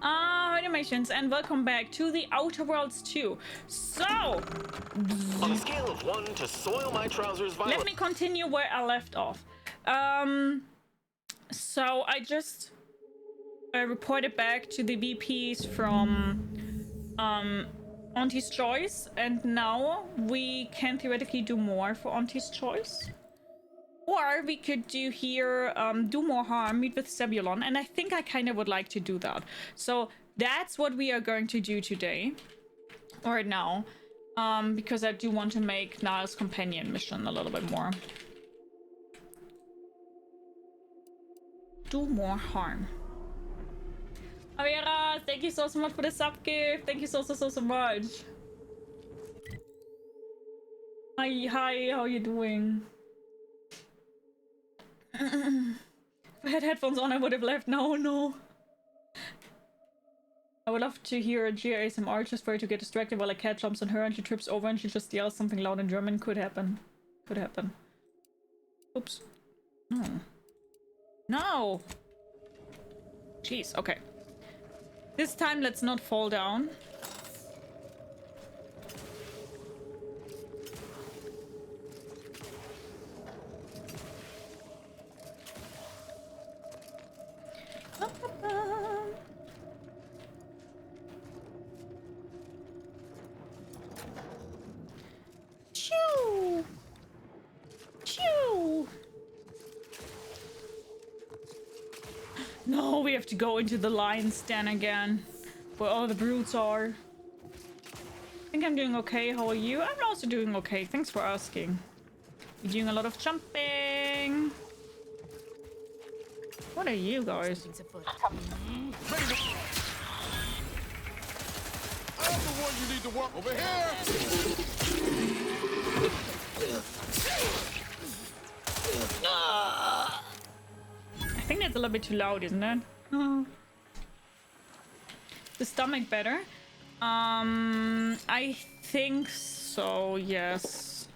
Animations, and welcome back to the Outer Worlds 2. So, on a scale of 1 to soil my trousers violently. Let me continue where I left off. So I just reported back to the VPs from Auntie's Choice, and now we can theoretically do more for Auntie's Choice. Or we could do here, do more harm, meet with Zebulon, and I think I kind of would like to do that. So that's what we are going to do today, or now, because I do want to make Niall's companion mission a little bit more. Do more harm. Avera, thank you so much for the sub gift. Thank you so much. Hi, how you doing? If I had headphones on, I would have left. No. I would love to hear a GASMR just for her to get distracted while a cat jumps on her and she trips over and she just yells something loud in German. Could happen. Oops. No. Jeez, okay. This time, let's not fall down. Shoo! No, we have to go into the lion's den again, where all the brutes are. I think I'm doing okay. How are you? I'm also doing okay. Thanks for asking. You're doing a lot of jumping. What are you guys? I'm the one you need to work over here. I think that's a little bit too loud, isn't it? The stomach better? I think so, yes.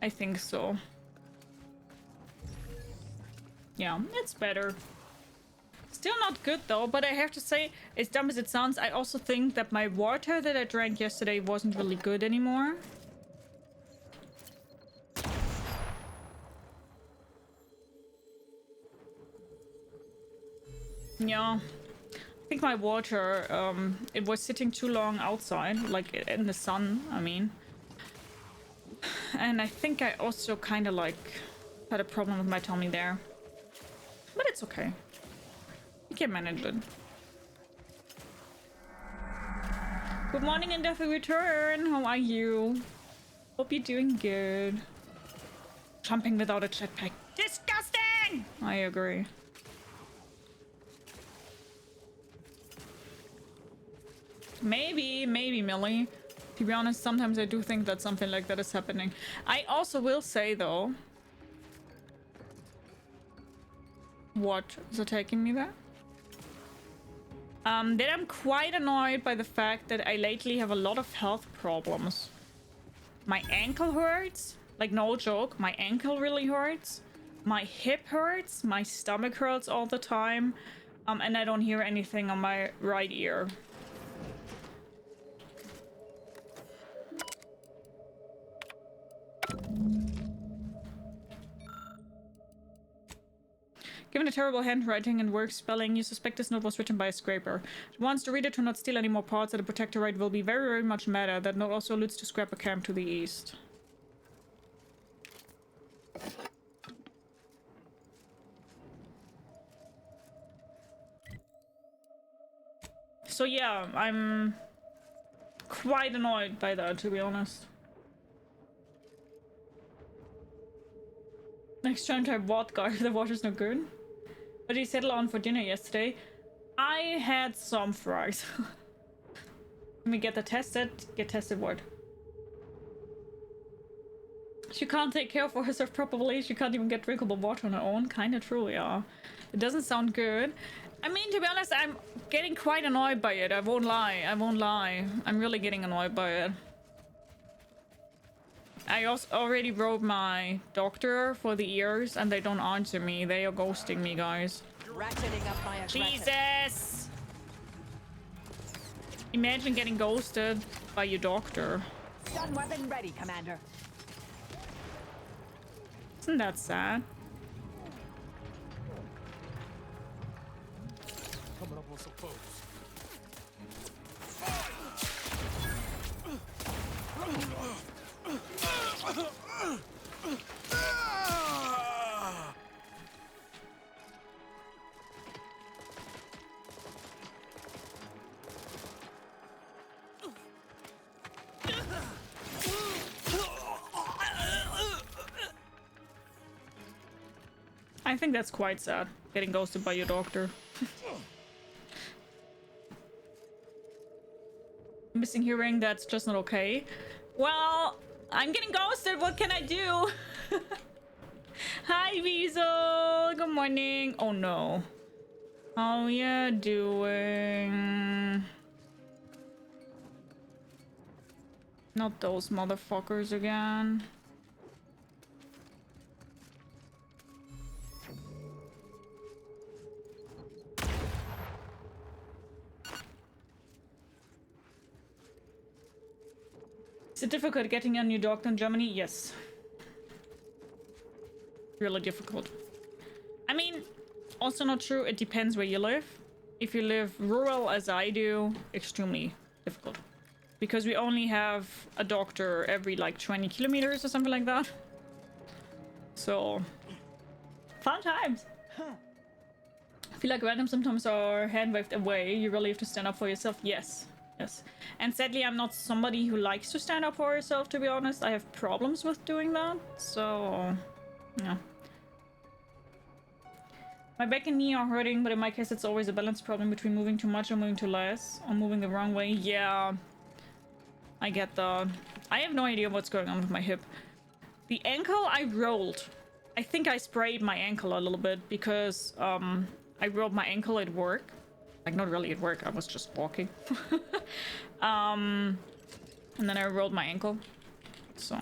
I think so. Yeah, it's better. Still not good though, but I have to say, as dumb as it sounds, I also think that my water that I drank yesterday wasn't really good anymore. Yeah, I think my water, it was sitting too long outside, like in the sun, I mean. And I think I also kind of like had a problem with my tummy there. But it's okay. We can manage it. Good morning and death return. How are you? Hope you're doing good. Jumping without a jetpack. Disgusting! I agree. Maybe, Millie. To be honest, sometimes I do think that something like that is happening. I also will say, though... What? Is it taking me there? That I'm quite annoyed by the fact that I lately have a lot of health problems. My ankle hurts. Like, no joke. My ankle really hurts. My hip hurts. My stomach hurts all the time. And I don't hear anything on my right ear. Given the terrible handwriting and work spelling, you suspect this note was written by a scraper. It wants the reader to not steal any more parts, that the protectorate will be very, very much madder. That note also alludes to Scrapper Camp to the east. So yeah, I'm quite annoyed by that, to be honest. Next time try vodka if the water's no good. What did you settle on for dinner yesterday? I had some fries. Let me get that tested. Get tested what? She can't take care of herself properly. She can't even get drinkable water on her own. Kinda true, yeah. It doesn't sound good. I mean, to be honest, I'm getting quite annoyed by it. I won't lie. I'm really getting annoyed by it. I also already wrote my doctor for the ears and they don't answer me. They are ghosting me, guys. Ratcheting up my aggression. Jesus! Imagine getting ghosted by your doctor. Stun weapon ready, Commander. Isn't that sad? Coming up on some foes. I think that's quite sad, getting ghosted by your doctor. Missing hearing, that's just not okay. Well, I'm getting ghosted, what can I do? Hi, Weasel! Good morning. Oh no. How you doing? Not those motherfuckers again. Is it difficult getting a new doctor in Germany? Yes. Really difficult. I mean, also not true. It depends where you live. If you live rural as I do, extremely difficult. Because we only have a doctor every like 20 kilometers or something like that. So, fun times. I feel like random symptoms are hand waved away. You really have to stand up for yourself. Yes. Yes. And sadly, I'm not somebody who likes to stand up for herself, to be honest. I have problems with doing that. So, yeah. My back and knee are hurting, but in my case, it's always a balance problem between moving too much or moving too less, or moving the wrong way. Yeah, I get that. I have no idea what's going on with my hip. The ankle, I rolled. I think I sprayed my ankle a little bit because I rolled my ankle at work. Like, not really at work, I was just walking. And then I rolled my ankle. So...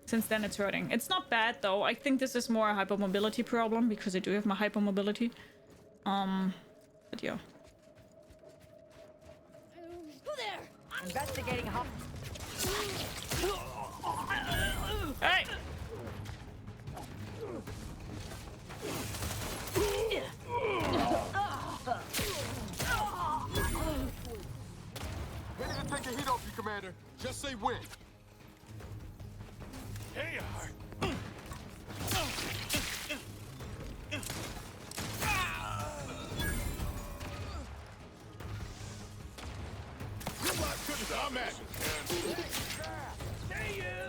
since then it's hurting. It's not bad though. I think this is more a hypermobility problem because I do have my hypermobility. But yeah. Who there? Investigating hop. Hey! Ready to take the heat off you, Commander. Just say when. There you are. Good luck, good job, man. Hey, you!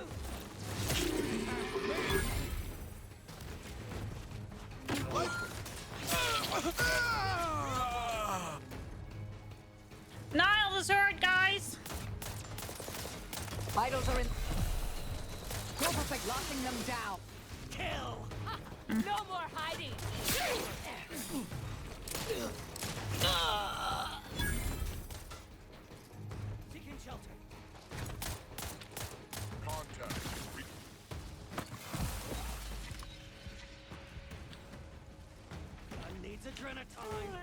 Niall is hurt, guys! Vitals are in. Go perfect, locking them down. Kill! No more hiding! Seeking shelter. Contact. One needs adrenochrome.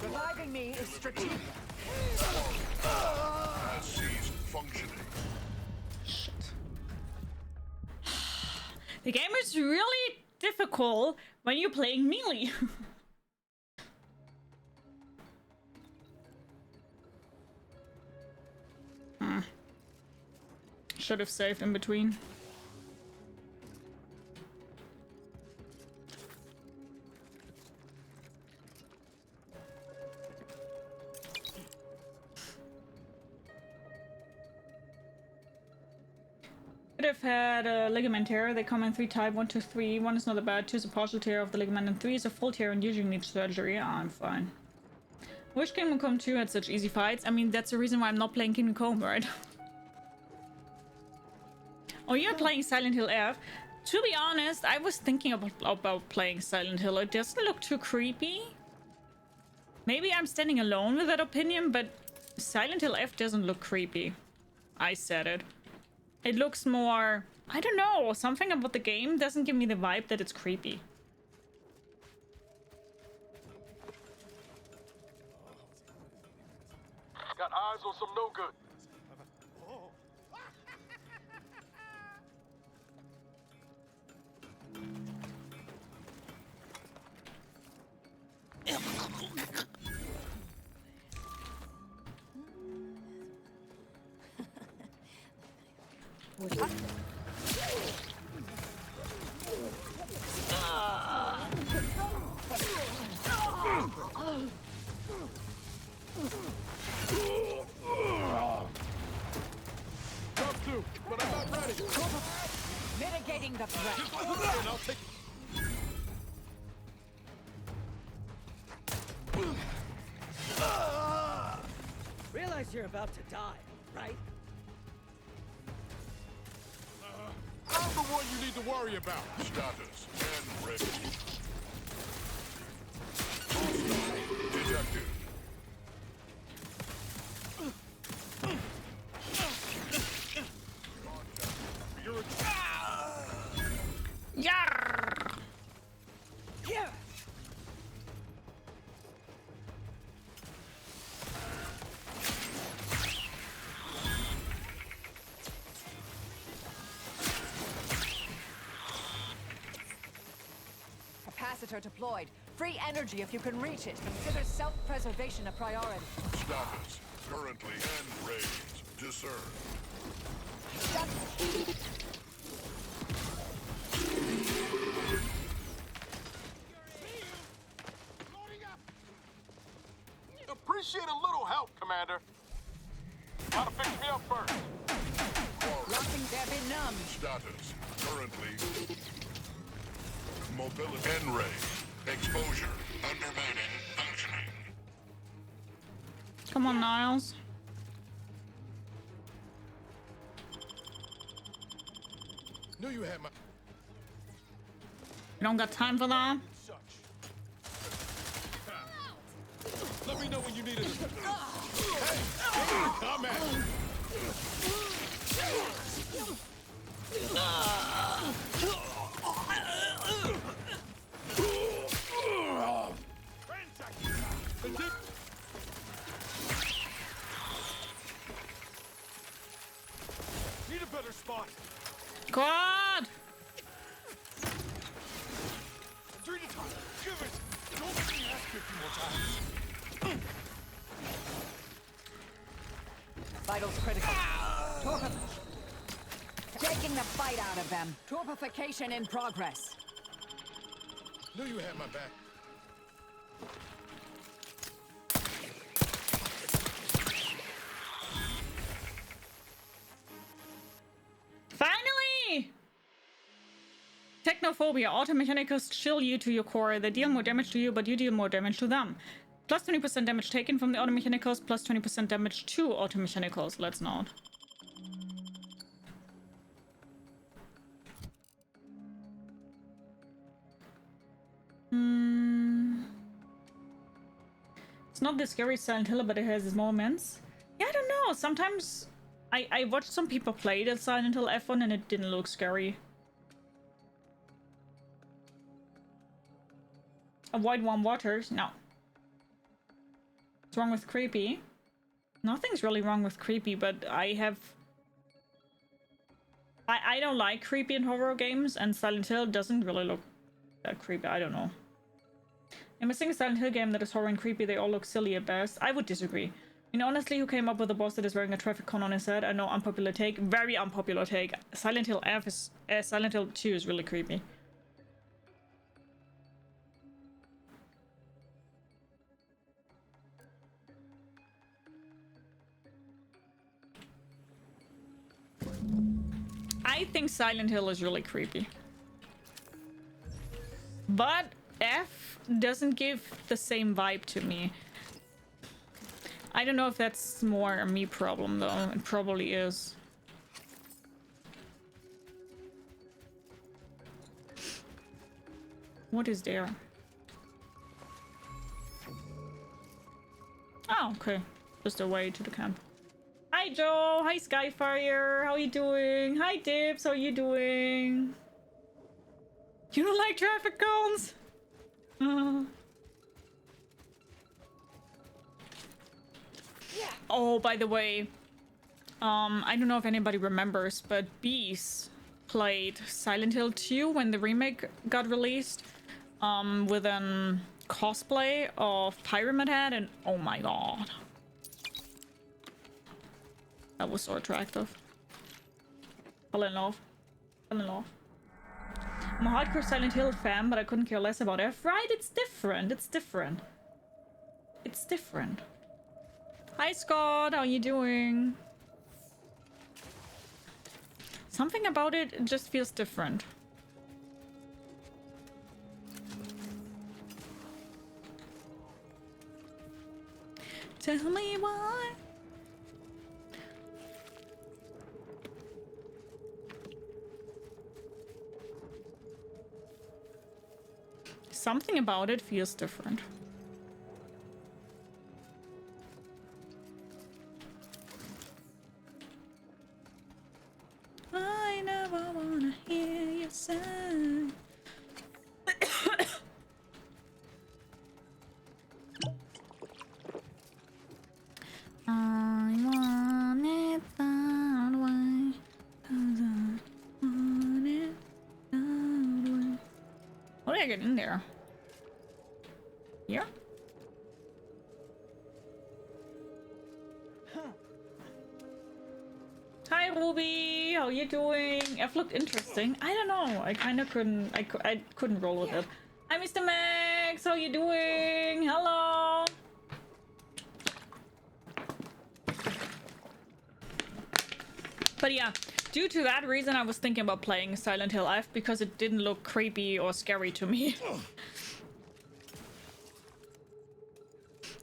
Reviving me is strategic. Has ceased functioning. Shit. The game is really difficult when you're playing melee. Should have saved in between. Could have had a ligament tear. They come in 3 type, 1, 2, 3. 1 is not a bad, 2 is a partial tear of the ligament, and 3 is a full tear and usually needs surgery. I'm fine. Wish Kingdom Come 2 had such easy fights. I mean, that's the reason why I'm not playing Kingdom Come, right? Oh, you're playing Silent Hill F. To be honest, I was thinking about playing Silent Hill. It doesn't look too creepy. Maybe I'm standing alone with that opinion, but Silent Hill F doesn't look creepy. I said it. It looks more... I don't know. Something about the game doesn't give me the vibe that it's creepy. eyes on some no good. Tough too, but I'm not ready. Mitigating the threat. And I'll take Realize you're about to die, right? I'm the one you need to worry about. Status and ready. Hostile detected. You're Yeah. Yeah. Capacitor deployed. Free energy if you can reach it. Consider self-preservation a priority. status currently end raised. Discern. Appreciate a little help, Commander. Gotta fix me up first. Locking there benumbed. Status currently mobility end raised. Exposure undermining functioning. Come on, Niles. Knew you had my You don't got time for that. such. Let me know when you need it. Hey, come at me. Need a better spot. God! Three to time. Give it. Don't make me ask 50 more times. Vitals critical. Taking the fight out of them. Torpification in progress. Knew you had my back. Finally! Technophobia. Auto mechanicals chill you to your core. They deal more damage to you, but you deal more damage to them. Plus 20% damage taken from the auto mechanicals, plus 20% damage to auto mechanicals. Let's not. It's not the scary Silent Hill, but it has its moments. Yeah, I don't know. Sometimes I watched some people play the Silent Hill F1 and it didn't look scary. Avoid warm waters? No. What's wrong with creepy? Nothing's really wrong with creepy, but I don't like creepy in horror games, and Silent Hill doesn't really look that creepy. I don't know. I'm missing a Silent Hill game that is horror and creepy. They all look silly at best. I would disagree. I mean, honestly, who came up with a boss that is wearing a traffic cone on his head? I know, unpopular take. Very unpopular take. Silent Hill 2 is really creepy. I think Silent Hill is really creepy. But F doesn't give the same vibe to me. I don't know if that's more a me problem though. It probably is. What is there? Oh, okay. Just a way to the camp. Hi Joe, hi Skyfire, how you doing? Hi Dips, how you doing? You don't like traffic cones? Yeah. Oh, by the way, I don't know if anybody remembers, but Bees played Silent Hill 2 when the remake got released, with an cosplay of Pyramid Head, and oh my god. That was so attractive. Fell in love. Fell in love. I'm a hardcore Silent Hill fan, but I couldn't care less about F. Right? It's different. It's different. It's different. Hi, Scott. How are you doing? Something about it just feels different. Tell me why. Something about it feels different. I never wanna hear you say. I want it that way. 'Cause I want it that way. How did I get in there? Here? Hi Ruby, how you doing? F looked interesting. I don't know. I kind of couldn't. I couldn't roll with it. Hi Mr. Max, how you doing? Hello. But yeah, due to that reason, I was thinking about playing Silent Hill F because it didn't look creepy or scary to me.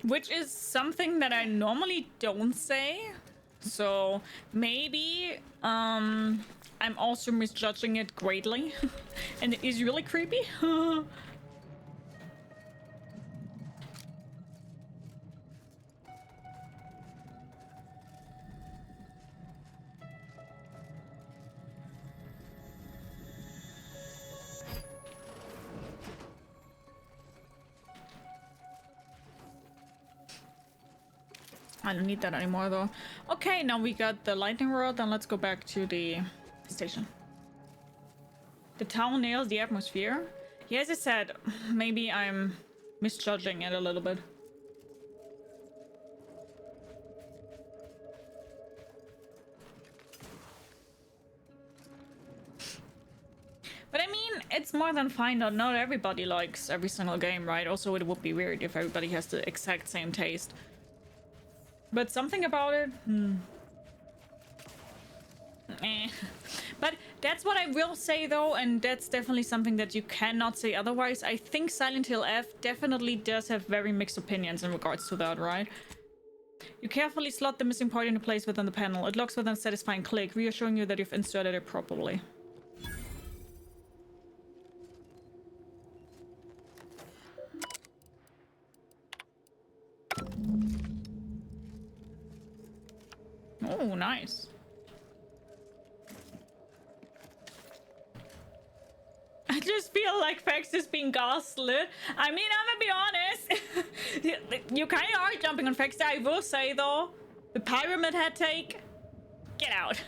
Which is something that I normally don't say. So maybe I'm also misjudging it greatly. And it is really creepy. I don't need that anymore though. Okay, now we got the lightning rod, then let's go back to the station. The town nails the atmosphere. Yeah, as I said, maybe I'm misjudging it a little bit. But I mean, it's more than fine that not everybody likes every single game, right? Also, it would be weird if everybody has the exact same taste. But something about it, eh. But that's what I will say though, and that's definitely something that you cannot say otherwise. I think Silent Hill F definitely does have very mixed opinions in regards to that, right? You carefully slot the missing part into place within the panel. It locks with a satisfying click, reassuring you that you've inserted it properly. Oh, nice. I just feel like Fex is being gaslit. I mean, I'm gonna be honest. You kind of are jumping on Fex. I will say, though, the Pyramid Head take, get out.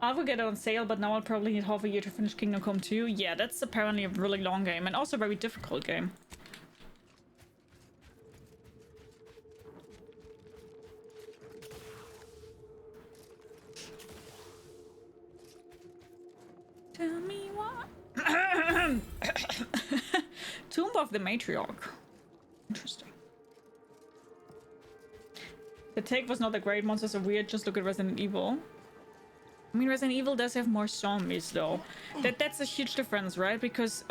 I will get it on sale, but now I'll probably need half a year to finish Kingdom Come 2. Yeah, that's apparently a really long game and also a very difficult game. Tell me what? Tomb of the Matriarch. Interesting. The take was not that great. Monsters are weird. Just look at Resident Evil. I mean, Resident Evil does have more zombies, though. That's a huge difference, right? Because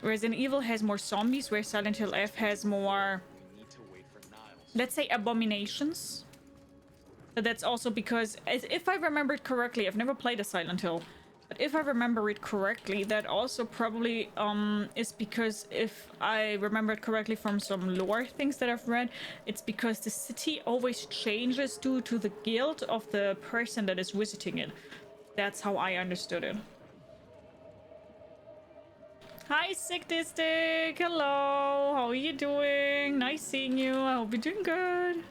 Resident Evil has more zombies, where Silent Hill F has more, let's say, abominations. But that's also because, if I remember it correctly, I've never played a Silent Hill. But if I remember it correctly, that also probably is because, if I remember it correctly from some lore things that I've read, it's because the city always changes due to the guild of the person that is visiting it. That's how I understood it. Hi, Sick Distic. Hello. How are you doing? Nice seeing you. I hope you're doing good.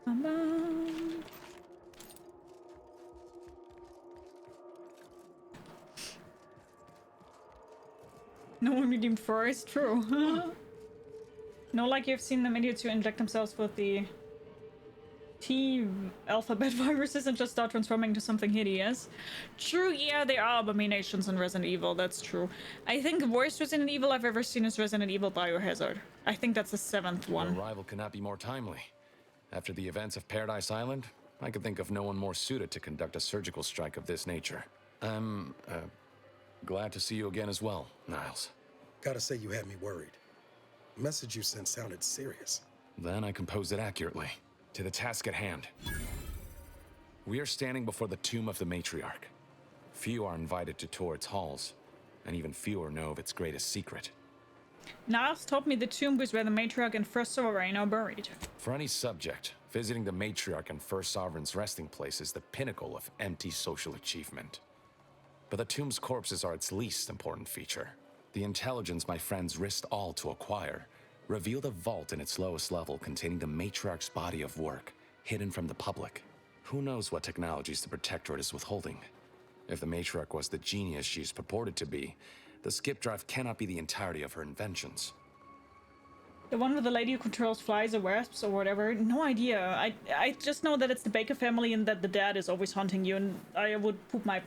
Come on. No one redeemed first. True. No, like you've seen them idiots who inject themselves with the T alphabet viruses and just start transforming into something hideous. True, yeah, there are abominations in Resident Evil, that's true. I think the worst Resident Evil I've ever seen is Resident Evil Biohazard. I think that's the 7th one. Your arrival cannot be more timely. After the events of Paradise Island, I could think of no one more suited to conduct a surgical strike of this nature. I'm, glad to see you again as well, Niles. Gotta say you had me worried. The message you sent sounded serious. Then I composed it accurately. To the task at hand. We are standing before the tomb of the matriarch. Few are invited to tour its halls, and even fewer know of its greatest secret. Niles told me the tomb was where the matriarch and first sovereign are buried. For any subject, visiting the matriarch and first sovereign's resting place is the pinnacle of empty social achievement. But the tomb's corpses are its least important feature. The intelligence my friends risked all to acquire revealed a vault in its lowest level containing the matriarch's body of work, hidden from the public. Who knows what technologies the Protectorate is withholding? If the matriarch was the genius she's purported to be, the skip drive cannot be the entirety of her inventions. The one with the lady who controls flies or wasps or whatever? No idea. I just know that it's the Baker family and that the dad is always haunting you, and I would poop my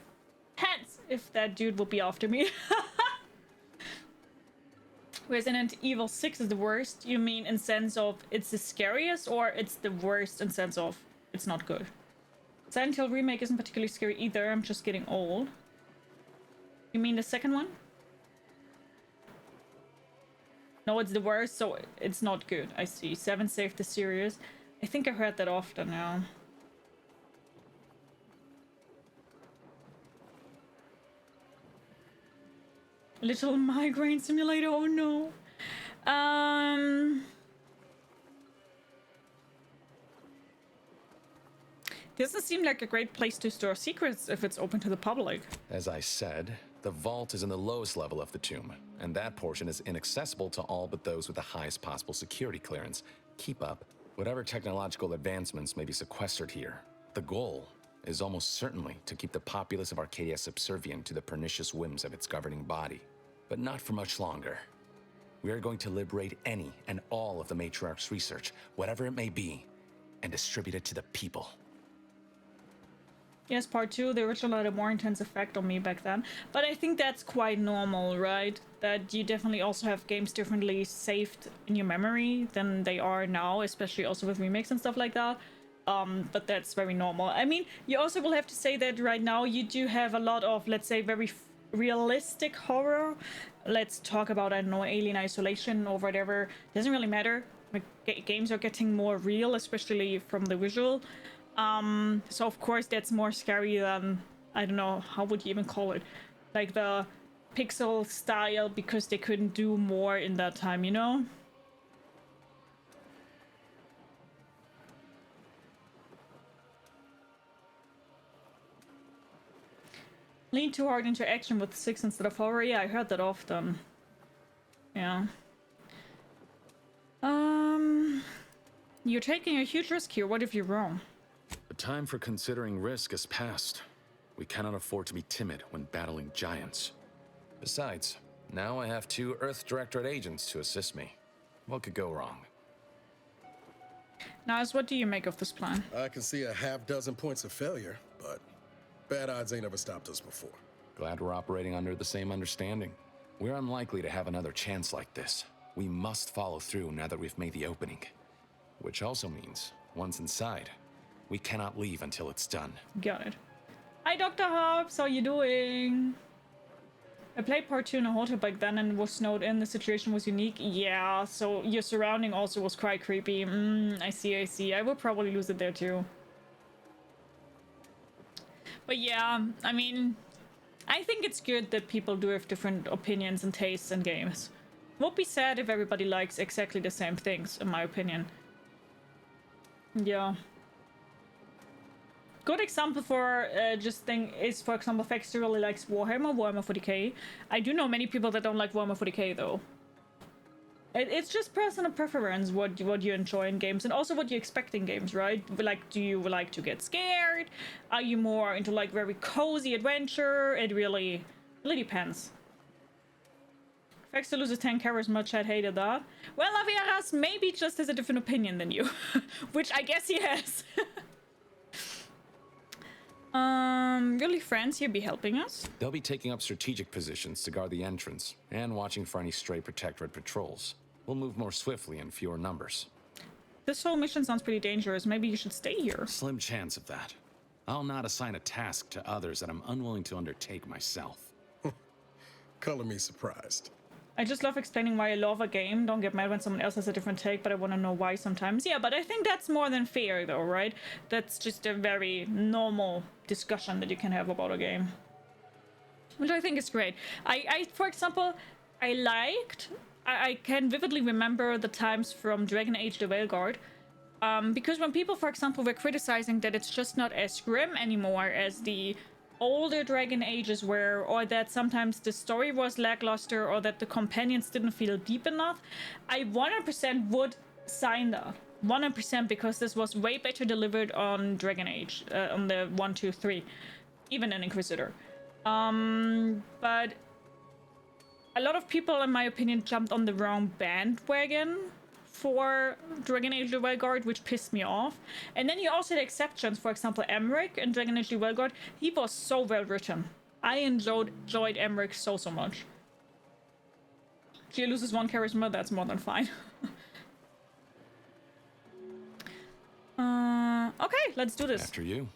pants if that dude would be after me. Resident Evil 6 is the worst? You mean in sense of it's the scariest, or it's the worst in sense of it's not good? Silent Hill Remake isn't particularly scary either, I'm just getting old. You mean the second one? No, it's the worst, so it's not good. I see. 7 saved the series. I think I heard that often now. Little migraine simulator, oh no. Doesn't seem like a great place to store secrets if it's open to the public. As I said, the vault is in the lowest level of the tomb, and that portion is inaccessible to all but those with the highest possible security clearance. Keep up. Whatever technological advancements may be sequestered here, the goal is almost certainly to keep the populace of Arcadia subservient to the pernicious whims of its governing body. But not for much longer. We are going to liberate any and all of the matriarch's research, whatever it may be, and distribute it to the people. Yes, part 2, the original had a more intense effect on me back then. But I think that's quite normal, right? That you definitely also have games differently saved in your memory than they are now, especially also with remakes and stuff like that. But that's very normal. I mean, you also will have to say that right now you do have a lot of, let's say, very realistic horror. Let's talk about, I don't know, Alien Isolation or whatever. Doesn't really matter. Games are getting more real, especially from the visual. So of course that's more scary than, I don't know, how would you even call it? Like the pixel style, because they couldn't do more in that time, you know? Lean too hard into action with 6 instead of horror. Yeah, I heard that often. Yeah. You're taking a huge risk here. What if you're wrong? The time for considering risk has passed. We cannot afford to be timid when battling giants. Besides, now I have 2 Earth Directorate agents to assist me. What could go wrong? Niles, what do you make of this plan? I can see a half-dozen points of failure, but bad odds ain't ever stopped us before. Glad we're operating under the same understanding. We're unlikely to have another chance like this. We must follow through now that we've made the opening. Which also means, once inside, we cannot leave until it's done. Got it. Hi, Dr. Hobbs, how you doing? I played part 2 in a hotel back then and was snowed in. The situation was unique. Yeah, so your surrounding also was quite creepy. I see. I would probably lose it there too. But yeah, I mean, I think it's good that people do have different opinions and tastes in games. Would be sad if everybody likes exactly the same things, in my opinion. Yeah. Good example for just thing is, for example, Fexter really likes Warhammer 40k. I do know many people that don't like Warhammer 40k though. It's just personal preference what you enjoy in games, and also what you expect in games, right? Like, do you like to get scared? Are you more into like very cozy adventure? It really depends. Fexter loses 10 charisma, Chad hated that. Well, Avieras maybe just has a different opinion than you, which I guess he has. Really, friends here be helping us? They'll be taking up strategic positions to guard the entrance and watching for any stray Protectorate patrols. We'll move more swiftly in fewer numbers. This whole mission sounds pretty dangerous. Maybe you should stay here. Slim chance of that. I'll not assign a task to others that I'm unwilling to undertake myself. Color me surprised. I just love explaining why I love a game. Don't get mad when someone else has a different take, but I want to know why sometimes. Yeah, but I think that's more than fair though, right? That's just a very normal discussion that you can have about a game. Which I think is great. I for example, I can vividly remember the times from Dragon Age the Veilguard. Because when people, for example, were criticizing that it's just not as grim anymore as the older Dragon Ages were, or that sometimes the story was lackluster, or that the companions didn't feel deep enough, I 100% would sign that. 100%, because this was way better delivered on Dragon Age, on the 1, 2, 3, even an Inquisitor. But a lot of people, in my opinion, jumped on the wrong bandwagon for Dragon Age the Veilguard, which pissed me off. And then you also had exceptions. For example, Emmerich in Dragon Age the Veilguard, he was so well written. I enjoyed Emmerich so much. She loses 1 charisma, that's more than fine. Okay, let's do this. After you.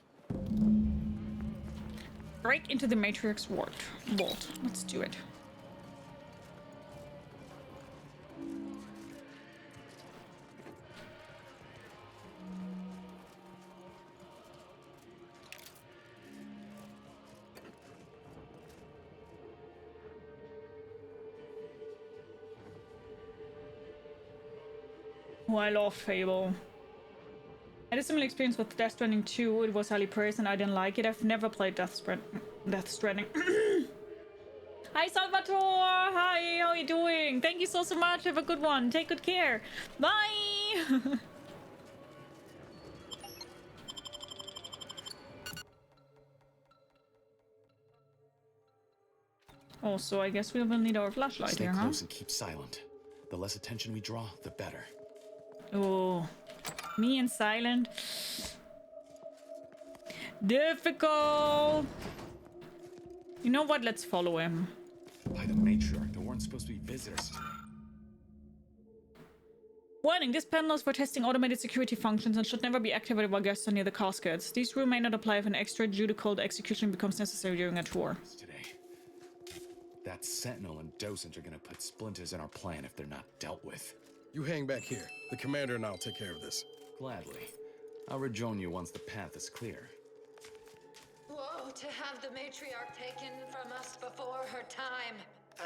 Break into the Matrix vault. Let's do it. Oh, I love Fable. I had a similar experience with Death Stranding 2. It was highly praised and I didn't like it. I've never played Death Stranding. Hi Salvatore! Hi, how are you doing? Thank you so much. Have a good one. Take good care. Bye! Also, I guess we will need our flashlight Stay here, close and keep silent. The less attention we draw, the better. Oh, me and Silent. Difficult. You know what? Let's follow him. By the matriarch, there weren't supposed to be visitors today. Warning, this panel is for testing automated security functions and should never be activated while guests are near the caskets. These rules may not apply if an extrajudicial execution becomes necessary during a tour. Today. That Sentinel and Docent are gonna put splinters in our plan if they're not dealt with. You hang back here. The commander and I'll take care of this. Gladly. I'll rejoin you once the path is clear. Whoa, to have the matriarch taken from us before her time.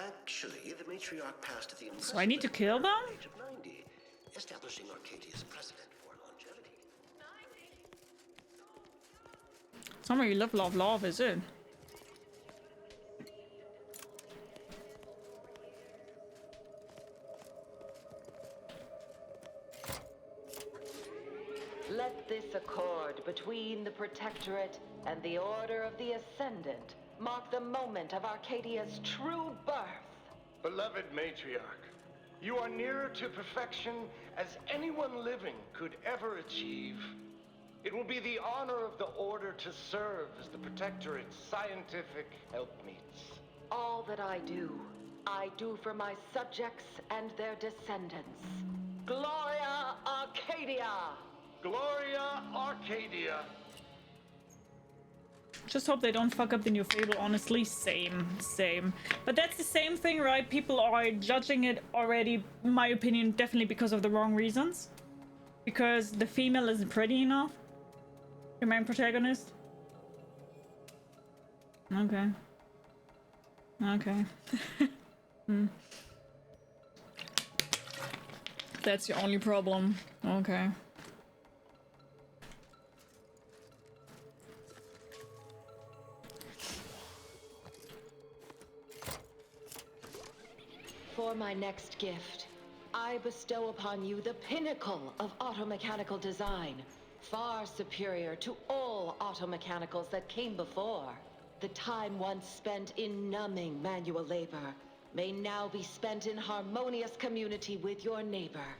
Actually, the matriarch passed at the So I need to kill them? age of 90, establishing Arcadia's precedent for longevity. Somewhere you love, is it? Let this accord between the Protectorate and the Order of the Ascendant mark the moment of Arcadia's true birth. Beloved matriarch, you are nearer to perfection as anyone living could ever achieve. It will be the honor of the Order to serve as the Protectorate's scientific helpmeets. All that I do for my subjects and their descendants. Gloria Arcadia! Gloria Arcadia! Just hope they don't fuck up the new Fable, honestly. Same. But that's the same thing, right? People are judging it already, in my opinion, definitely because of the wrong reasons. Because the female isn't pretty enough. Your main protagonist. Okay. That's your only problem. Okay. For my next gift, I bestow upon you the pinnacle of automechanical design, far superior to all automechanicals that came before. The time once spent in numbing manual labor may now be spent in harmonious community with your neighbor,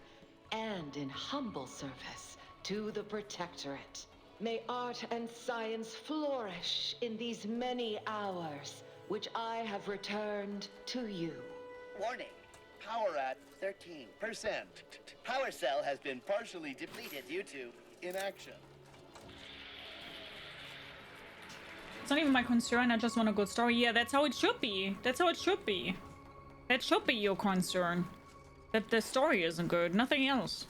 and in humble service to the Protectorate. May art and science flourish in these many hours, which I have returned to you. Warning. Power at 13%. Power cell has been partially depleted due to inaction. It's not even my concern, I just want a good story. Yeah, that's how it should be. That's how it should be. That should be your concern. That the story isn't good, nothing else.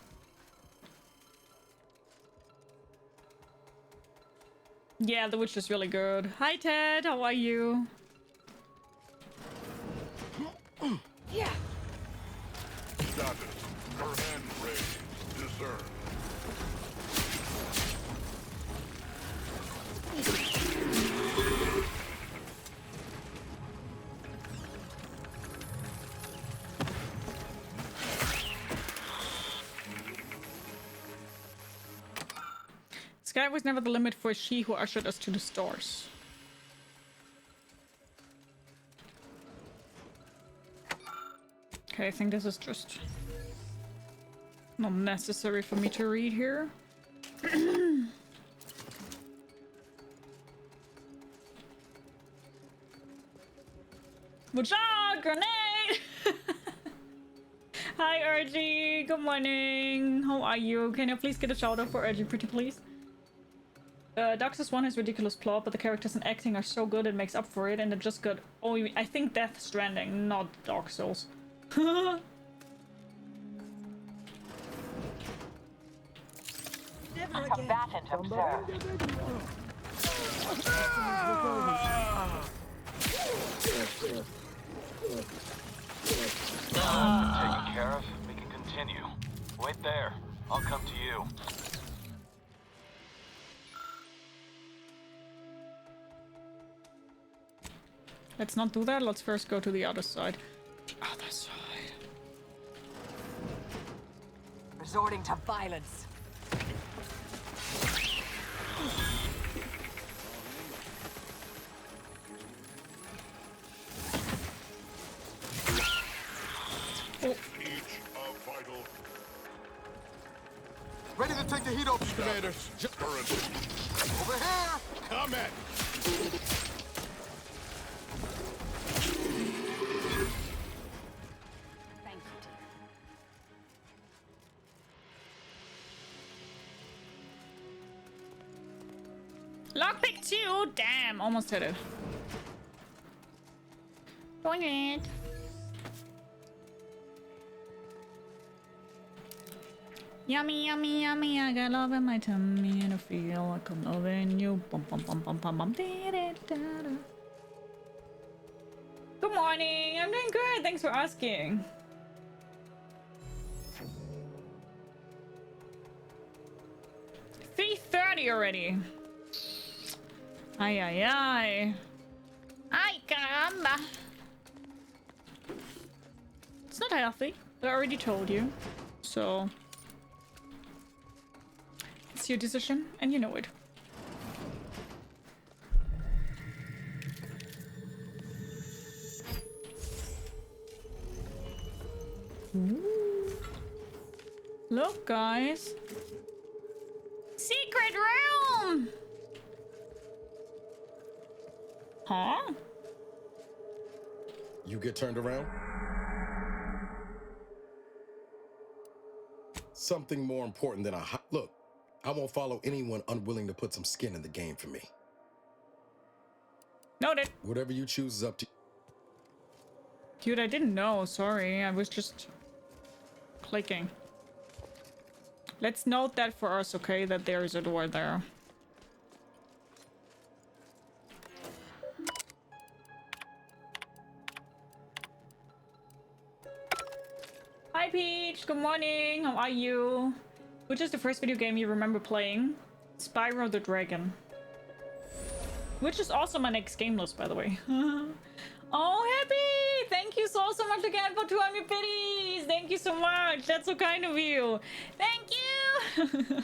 Yeah, The Witch is really good. Hi Ted, how are you? Yeah. Status. Her hand raised. Discern. Sky was never the limit for she who ushered us to the stars. Okay, I think this is just not necessary for me to read here. Watch out! Grenade! Hi, Urgy. Good morning. How are you? Can you please get a shout out for Urgy, pretty please? Dark Souls 1 has ridiculous plot, but the characters and acting are so good it makes up for it, and it just got... Oh, I think Death Stranding, not Dark Souls. A combatant observed. Taken care of. We can continue. Wait there. I'll come to you. Let's not do that. Let's first go to the other side. Other side. Resorting to violence. Each a vital. Ready to take the heat off, Commander. Current. Over here! Come at. Thank you, dear. Lockpick 2! Damn, almost hit it. Going it. Yummy, yummy, yummy. I got love in my tummy and I feel like I'm loving you. Bum, bum, bum, bum, bum, bum. Good morning. I'm doing good. Thanks for asking. $3:30 already. Ay, ay, ay. Ay, caramba. It's not healthy. I already told you. So... it's your decision, and you know it. Ooh. Look, guys. Secret room! Huh? You get turned around? Something more important than a look. I won't follow anyone unwilling to put some skin in the game for me. Noted. Whatever you choose is up to... Dude, I didn't know. Sorry. I was just clicking. Let's note that for us, okay? That there is a door there. Hi, Hi Peach, good morning. How are you? Which is the first video game you remember playing? Spyro the Dragon. Which is also my next game list, by the way. Oh, Happy! Thank you so much again for 200 biddies! Thank you so much! That's so kind of you! Thank you!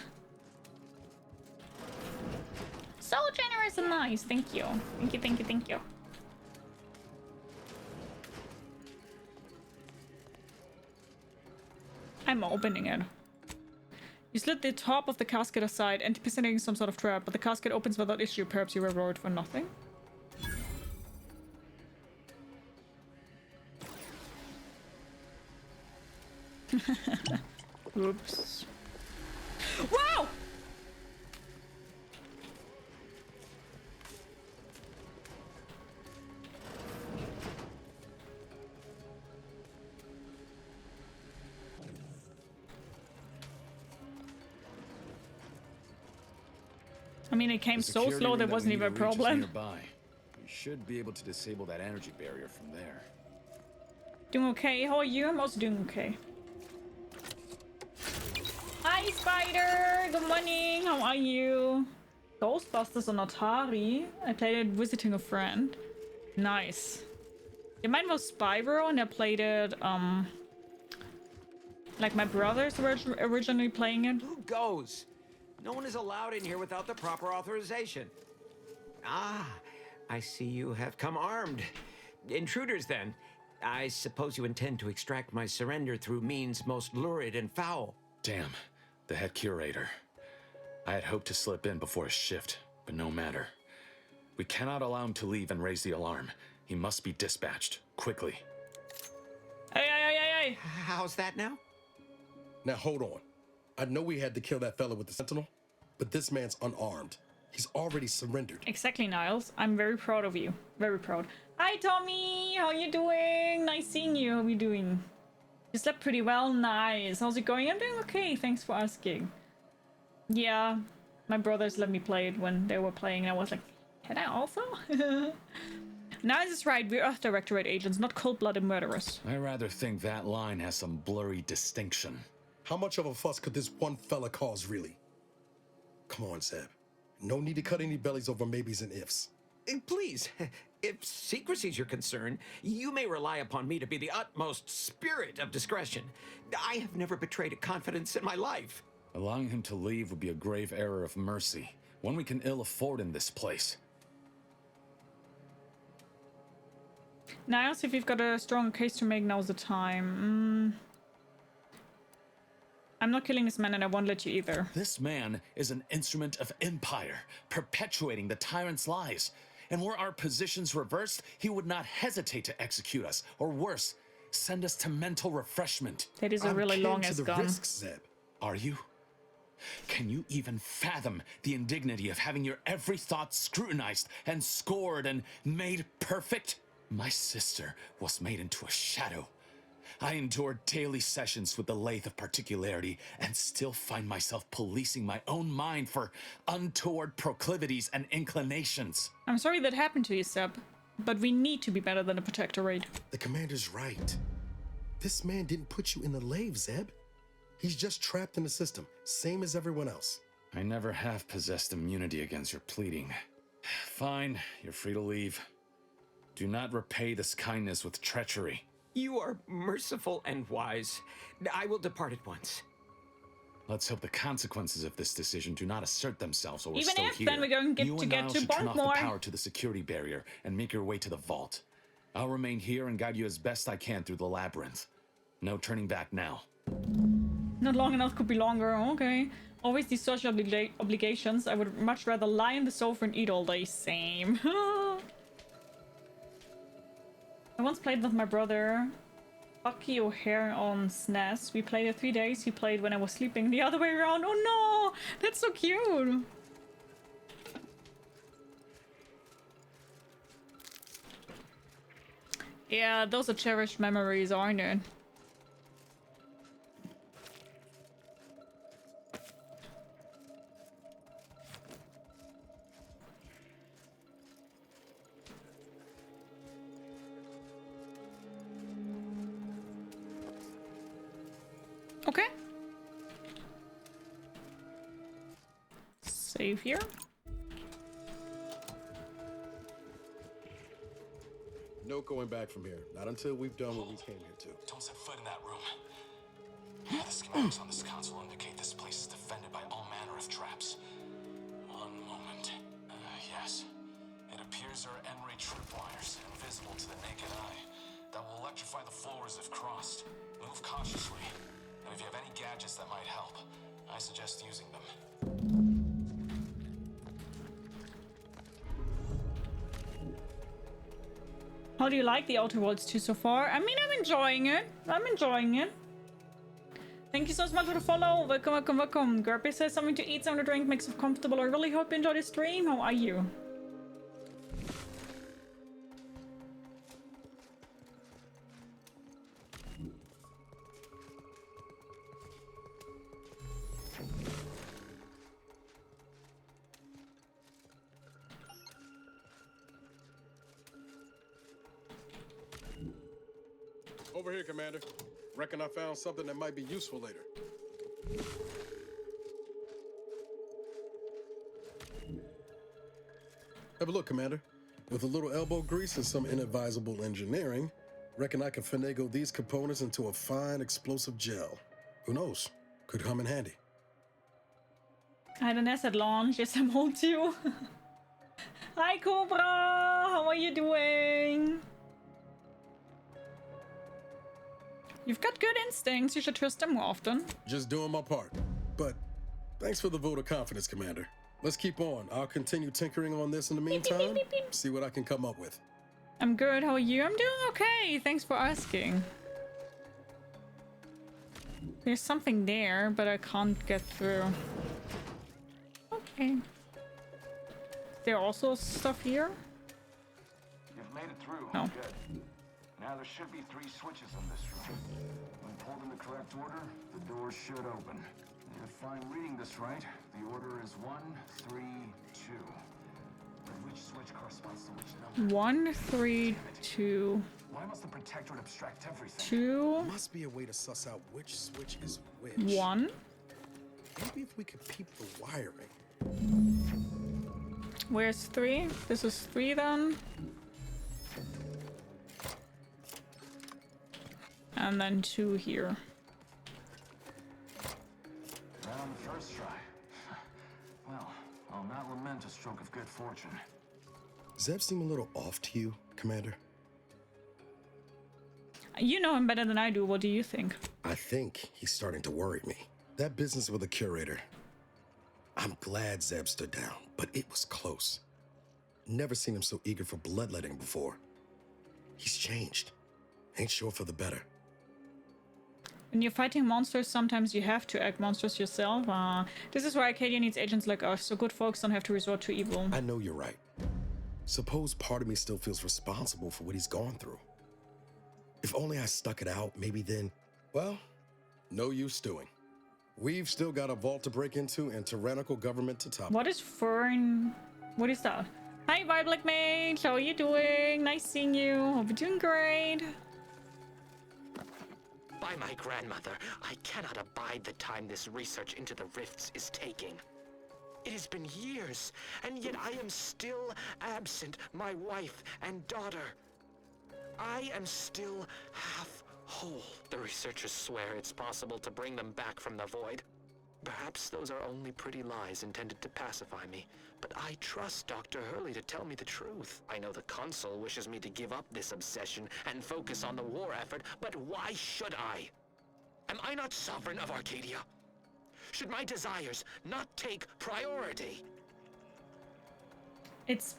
So generous and nice. Thank you. Thank you, thank you, thank you. I'm opening it. You slid the top of the casket aside, anticipating some sort of trap, but the casket opens without issue. Perhaps you were worried for nothing? Oops. Wow! I mean, it came so slow there wasn't even a problem. We should be able to disable that energy barrier from there. Doing okay. How are you? I'm also doing okay. Hi, Spider. Good morning. How are you? Ghostbusters on Atari. I played it visiting a friend. Nice. Yeah, mine was Spyro, and I played it, like my brothers were originally playing it. Who goes? No one is allowed in here without the proper authorization. Ah, I see you have come armed. Intruders, then. I suppose you intend to extract my surrender through means most lurid and foul. Damn, the head curator. I had hoped to slip in before his shift, but no matter. We cannot allow him to leave and raise the alarm. He must be dispatched, quickly. Hey! How's that now? Now hold on. I know we had to kill that fella with the sentinel, but this man's unarmed. He's already surrendered. Exactly, Niles. I'm very proud of you. Very proud. Hi, Tommy. How you doing? Nice seeing you. How are you doing? You slept pretty well. Nice. How's it going? I'm doing okay. Thanks for asking. Yeah, my brothers let me play it when they were playing, and I was like, can I also? Niles is right. We're Earth Directorate agents, not cold-blooded murderers. I rather think that line has some blurry distinction. How much of a fuss could this one fella cause, really? Come on, Zeb. No need to cut any bellies over maybes and ifs. Please, if secrecy's your concern, you may rely upon me to be the utmost spirit of discretion. I have never betrayed a confidence in my life. Allowing him to leave would be a grave error of mercy, one we can ill afford in this place. Niles, if you've got a strong case to make, now's the time. I'm not killing this man, and I won't let you either. This man is an instrument of empire, perpetuating the tyrant's lies. And were our positions reversed, he would not hesitate to execute us, or worse, send us to mental refreshment. That is a really long-ass gun. Risks, Zeb. Are you? Can you even fathom the indignity of having your every thought scrutinized and scored and made perfect? My sister was made into a shadow. I endured daily sessions with the lathe of particularity and still find myself policing my own mind for untoward proclivities and inclinations. I'm sorry that happened to you, Seb, but we need to be better than a protectorate. The commander's right. This man didn't put you in the lathe, Zeb. He's just trapped in the system, same as everyone else. I never have possessed immunity against your pleading. Fine, you're free to leave. Do not repay this kindness with treachery. You are merciful and wise. I will depart at once. Let's hope the consequences of this decision do not assert themselves while we're Even still if, here. then we're going to You and get Niall to should turn bond off more. the power to the security barrier and make your way to the vault. I'll remain here and guide you as best I can through the labyrinth. No turning back now. Not long enough could be longer. Okay. Always these social obligations. I would much rather lie on the sofa and eat all day. Same. I once played with my brother Bucky O'Hare on SNES. We played it 3 days. He played when I was sleeping the other way around. Oh no! That's so cute! Yeah, those are cherished memories, aren't it? Okay. Save here. No going back from here. Not until we've done what we came here to. Don't set foot in that room. The schematics on this console indicate this place is defended by all manner of traps. One moment. Yes. It appears there are N-ray tripwires, invisible to the naked eye, that will electrify the floors if crossed. Move cautiously. And if you have any gadgets that might help, I suggest using them. How do you like the Outer Worlds 2 so far? I mean, I'm enjoying it. Thank you so much for the follow. Welcome. Gerby says something to eat, something to drink, makes it comfortable. I really hope you enjoy the stream. How are you? Over here, Commander. Reckon I found something that might be useful later. Have a look, Commander. With a little elbow grease and some inadvisable engineering, reckon I can finagle these components into a fine explosive gel. Who knows? Could come in handy. I had an asset launch. Yes, I'm old too. Hi, Cobra. How are you doing? You've got good instincts. You should trust them more often. Just doing my part. But thanks for the vote of confidence, Commander. Let's keep on. I'll continue tinkering on this in the meantime. See what I can come up with. I'm good. How are you? I'm doing okay. Thanks for asking. There's something there, but I can't get through. Okay. There also stuff here? You've made it through. No. Good. Now there should be 3 switches in this room. When pulled in the correct order, the doors should open. If I'm reading this right, the order is 1, 3, 2. But which switch corresponds to which number? 1, 3, 2. Why must the Protectorate abstract everything? 2. Must be a way to suss out which switch is which. 1. Maybe if we could peep the wiring. Where's 3? This is 3 then. And then 2 here. Right on the first try. Well, I'll not lament a stroke of good fortune. Does that seem a little off to you, Commander? You know him better than I do. What do you think? I think he's starting to worry me. That business with the curator. I'm glad Zeb stood down, but it was close. Never seen him so eager for bloodletting before. He's changed. Ain't sure for the better. When you're fighting monsters, sometimes you have to act monsters yourself. This is why Arcadia needs agents like us, so good folks don't have to resort to evil. I know you're right. Suppose part of me still feels responsible for what he's gone through. If only I stuck it out, maybe then, well, no use stewing. We've still got a vault to break into and tyrannical government to top. What is Fern? What is that? Hi, Black Mage. How are you doing? Nice seeing you. Hope you're doing great. By my grandmother, I cannot abide the time this research into the rifts is taking. It has been years, and yet I am still absent my wife and daughter. I am still half whole. The researchers swear it's possible to bring them back from the void. Perhaps those are only pretty lies intended to pacify me, but I trust Dr. Hurley to tell me the truth. I know the Consul wishes me to give up this obsession and focus on the war effort, but why should I? Am I not sovereign of Arcadia? Should my desires not take priority? It's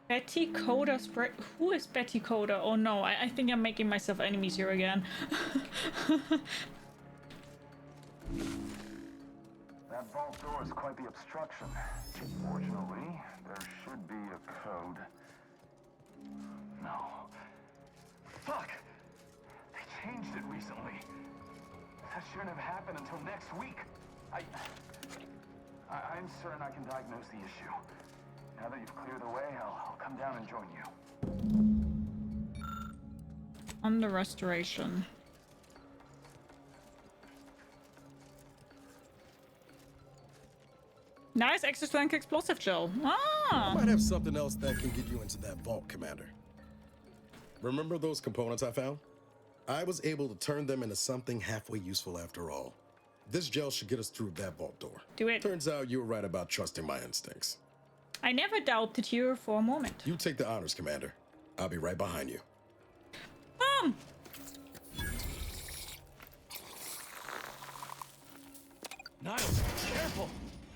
Betty Coda spread. Who is Betty Coda? Oh no, I think I'm making myself enemies here again. That vault door is quite the obstruction. Fortunately, there should be a code. No. Fuck! They changed it recently. That shouldn't have happened until next week. I'm certain I can diagnose the issue. Now that you've cleared the way, I'll come down and join you. On the restoration. Nice extra strength explosive gel. I Ah! might have something else that can get you into that vault, Commander. Remember those components I found? I was able to turn them into something halfway useful after all. This gel should get us through that vault door. Do it. Turns out you were right about trusting my instincts. I never doubted you for a moment. You take the honors, Commander. I'll be right behind you. Niles, careful!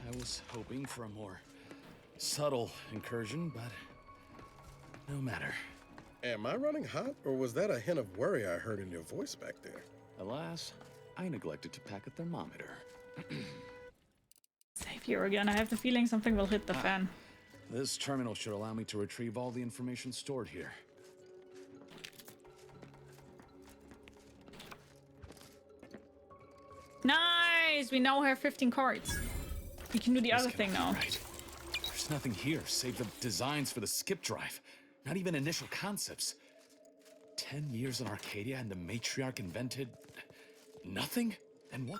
I was hoping for a more subtle incursion, but no matter. Am I running hot, or was that a hint of worry I heard in your voice back there? Alas, I neglected to pack a thermometer. Save here again. I have the feeling something will hit the fan. This terminal should allow me to retrieve all the information stored here. Nice! We now have 15 cards. We can do the other thing now. Right. There's nothing here save the designs for the skip drive. Not even initial concepts. 10 years in Arcadia and the matriarch invented nothing? And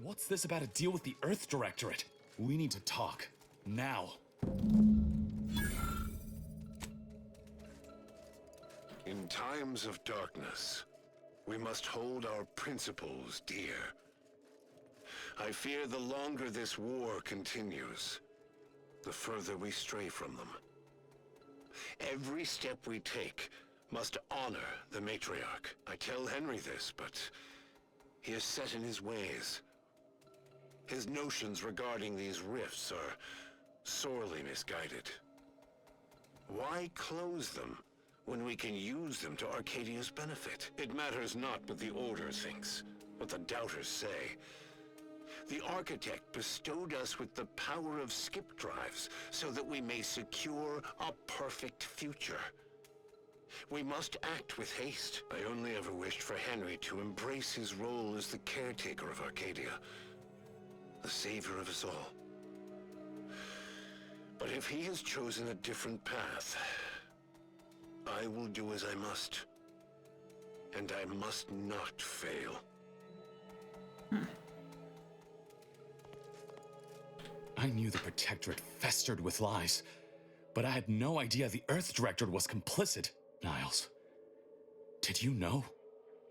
what's this about a deal with the Earth Directorate? We need to talk. Now. In times of darkness, we must hold our principles dear. I fear the longer this war continues, the further we stray from them. Every step we take must honor the matriarch. I tell Henry this, but he is set in his ways. His notions regarding these rifts are sorely misguided. Why close them when we can use them to Arcadia's benefit? It matters not what the Order thinks, what the doubters say. The Architect bestowed us with the power of skip drives so that we may secure a perfect future. We must act with haste. I only ever wished for Henry to embrace his role as the caretaker of Arcadia, the savior of us all. But if he has chosen a different path, I will do as I must. And I must not fail. I knew the Protectorate festered with lies, but I had no idea the Earth Directorate was complicit. Niles, did you know?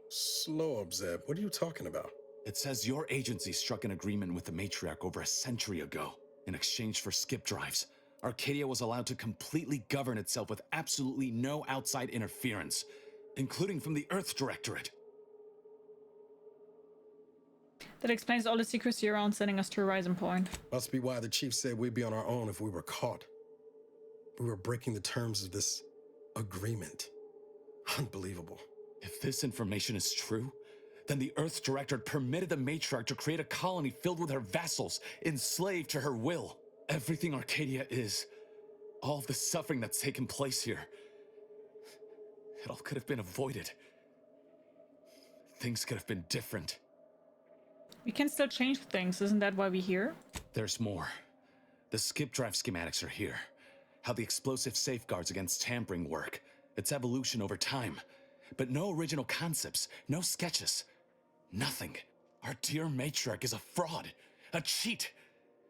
Slow up, Zeb. What are you talking about? It says your agency struck an agreement with the matriarch over a century ago. In exchange for skip drives, Arcadia was allowed to completely govern itself with absolutely no outside interference, including from the Earth Directorate. That explains all the secrecy around sending us to Horizon Point. Must be why the chief said we'd be on our own if we were caught. We were breaking the terms of this agreement. Unbelievable. If this information is true, then the Earth Directorate permitted the matriarch to create a colony filled with her vassals, enslaved to her will. Everything Arcadia is, all of the suffering that's taken place here, it all could have been avoided. Things could have been different. We can still change things, isn't that why we're here? There's more. The skip drive schematics are here. How the explosive safeguards against tampering work, its evolution over time. But no original concepts, no sketches. Nothing. Our dear matriarch is a fraud, a cheat.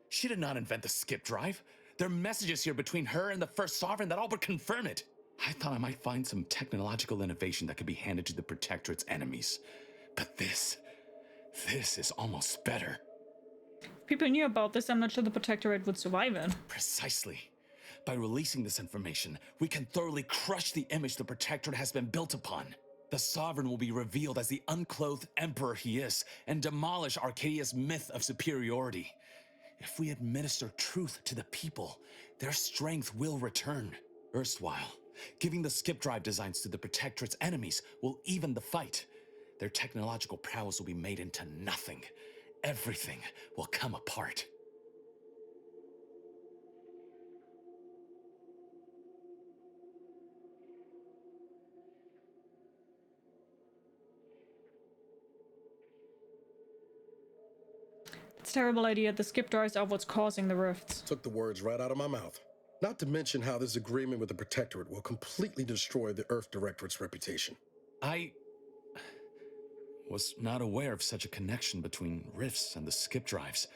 She did not invent the skip drive. There are messages here between her and the First Sovereign that all but confirm it. I thought I might find some technological innovation that could be handed to the Protectorate's enemies. But this is almost better. If people knew about this, I'm not sure the Protectorate would survive it. Precisely. By releasing this information, we can thoroughly crush the image the Protectorate has been built upon. The Sovereign will be revealed as the unclothed emperor he is, and demolish Arcadia's myth of superiority. If we administer truth to the people, their strength will return. Erstwhile, giving the skip drive designs to the Protectorate's enemies will even the fight. Their technological prowess will be made into nothing. Everything will come apart. It's a terrible idea. The skip drives are what's causing the rifts. Took the words right out of my mouth. Not to mention how this agreement with the Protectorate will completely destroy the Earth Directorate's reputation. I was not aware of such a connection between rifts and the skip drives.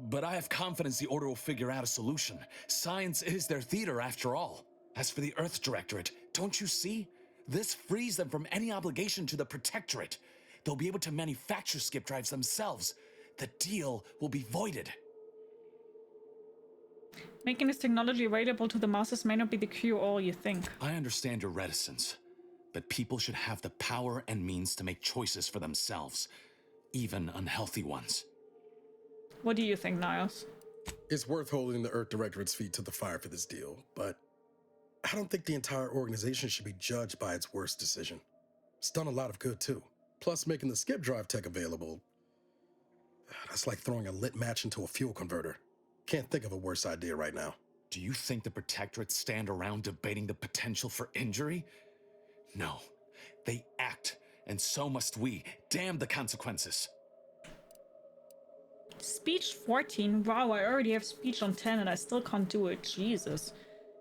But I have confidence the Order will figure out a solution. Science is their theater, after all. As for the Earth Directorate, don't you see? This frees them from any obligation to the Protectorate. They'll be able to manufacture skip drives themselves. The deal will be voided. Making this technology available to the masses may not be the cure-all you think. I understand your reticence, but people should have the power and means to make choices for themselves, even unhealthy ones. What do you think, Niles? It's worth holding the Earth Directorate's feet to the fire for this deal, but I don't think the entire organization should be judged by its worst decision. It's done a lot of good, too. Plus, making the skip drive tech available, that's like throwing a lit match into a fuel converter. Can't think of a worse idea right now. Do you think the Protectorate stand around debating the potential for injury? No. They act, and so must we. Damn the consequences. Speech 14? Wow, I already have speech on 10 and I still can't do it. Jesus.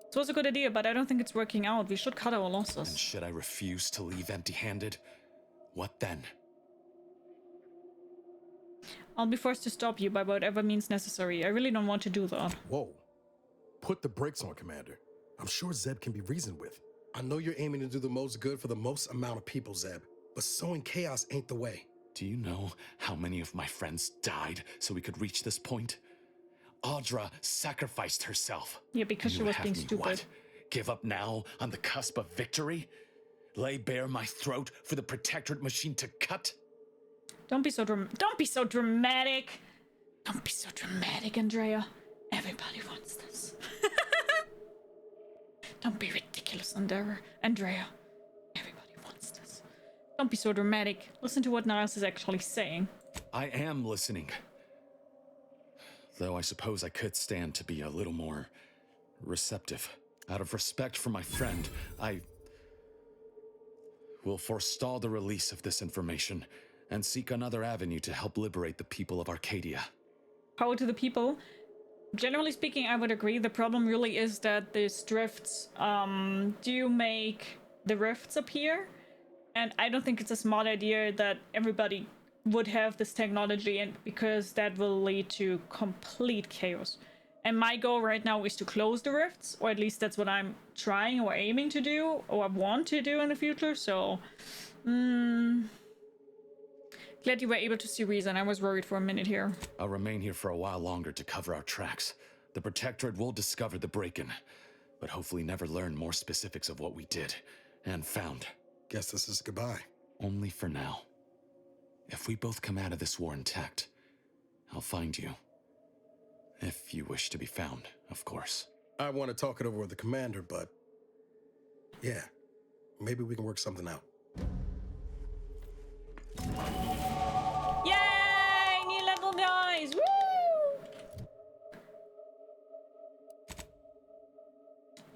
It was a good idea, but I don't think it's working out. We should cut our losses. And should I refuse to leave empty-handed? What then? I'll be forced to stop you by whatever means necessary. I really don't want to do that. Whoa. Put the brakes on, Commander. I'm sure Zeb can be reasoned with. I know you're aiming to do the most good for the most amount of people, Zeb, but sowing chaos ain't the way. Do you know how many of my friends died so we could reach this point? Audra sacrificed herself. Yeah, because she was being stupid. What? Give up now on the cusp of victory? Lay bare my throat for the Protectorate machine to cut? Don't be so dramatic. Don't be so dramatic, Andrea. Everybody wants this. Don't be ridiculous, Andrea. Everybody wants this. Don't be so dramatic. Listen to what Niles is actually saying. I am listening. Though I suppose I could stand to be a little more receptive. Out of respect for my friend, I will forestall the release of this information and seek another avenue to help liberate the people of Arcadia. Power to the people. Generally speaking, I would agree. The problem really is that these drifts do make the rifts appear. And I don't think it's a smart idea that everybody would have this technology, and because that will lead to complete chaos. And my goal right now is to close the rifts, or at least that's what I'm trying or aiming to do, or want to do in the future. So, glad you were able to see reason. I was worried for a minute here. I'll remain here for a while longer to cover our tracks. The Protectorate will discover the break-in, but hopefully never learn more specifics of what we did and found. Guess this is goodbye. Only for now. If we both come out of this war intact, I'll find you. If you wish to be found, of course. I want to talk it over with the commander, but yeah, maybe we can work something out. Yay! New level, guys! Woo!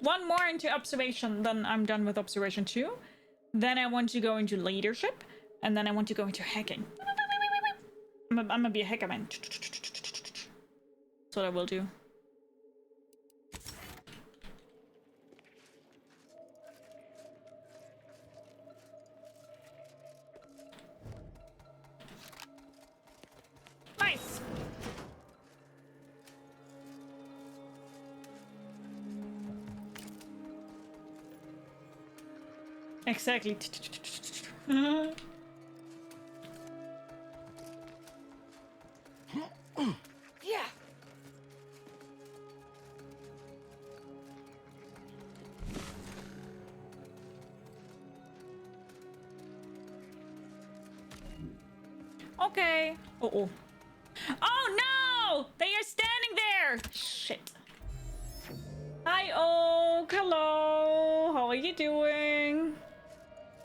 One more into observation, then I'm done with observation 2. Then I want to go into leadership, and then I want to go into hacking. I'm gonna be a hacker, man. That's what I will do. Nice! Exactly. Yeah. Okay. Oh no! They are standing there! Shit. Hi, Oak. Hello. How are you doing?